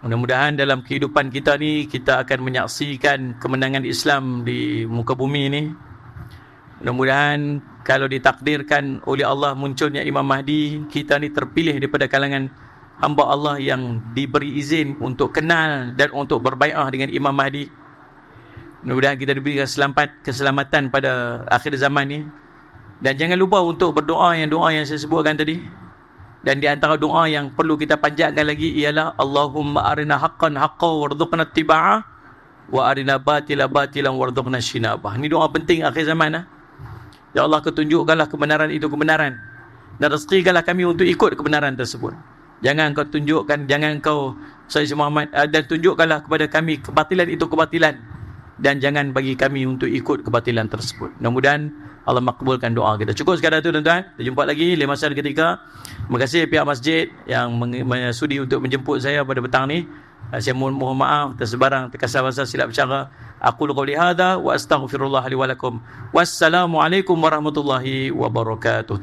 A: Mudah-mudahan dalam kehidupan kita ni kita akan menyaksikan kemenangan Islam di muka bumi ni. Mudah-mudahan kalau ditakdirkan oleh Allah munculnya Imam Mahdi, kita ni terpilih daripada kalangan hamba Allah yang diberi izin untuk kenal dan untuk berbai'ah dengan Imam Mahdi. Mudah-mudahan kita diberikan keselamatan pada akhir zaman ni. Dan jangan lupa untuk berdoa doa yang saya sebutkan tadi. Dan di antara doa yang perlu kita panjatkan lagi ialah Allahumma arina haqqan haqqan warzuqna ittiba'ah wa arina batila batilan warzuqna shinabah. Ini doa penting akhir zaman. Ya Allah, ketunjukkanlah kebenaran itu kebenaran, dan rezekikanlah kami untuk ikut kebenaran tersebut. Jangan kau tunjukkan, jangan kau Sayyid Muhammad, dan tunjukkanlah kepada kami kebatilan itu kebatilan, dan jangan bagi kami untuk ikut kebatilan tersebut. Mudah-mudahan Allah makbulkan doa kita. Cukup sekadar itu tuan-tuan. Kita jumpa lagi lain masa dan ketika. Terima kasih pihak masjid yang sudi untuk menjemput saya pada petang ni. Saya mohon maaf atas sebarang terkasar-kasar silap bicara. Aqulu qawli hadza wa astaghfirullah li wa lakum. Wassalamualaikum warahmatullahi wabarakatuh.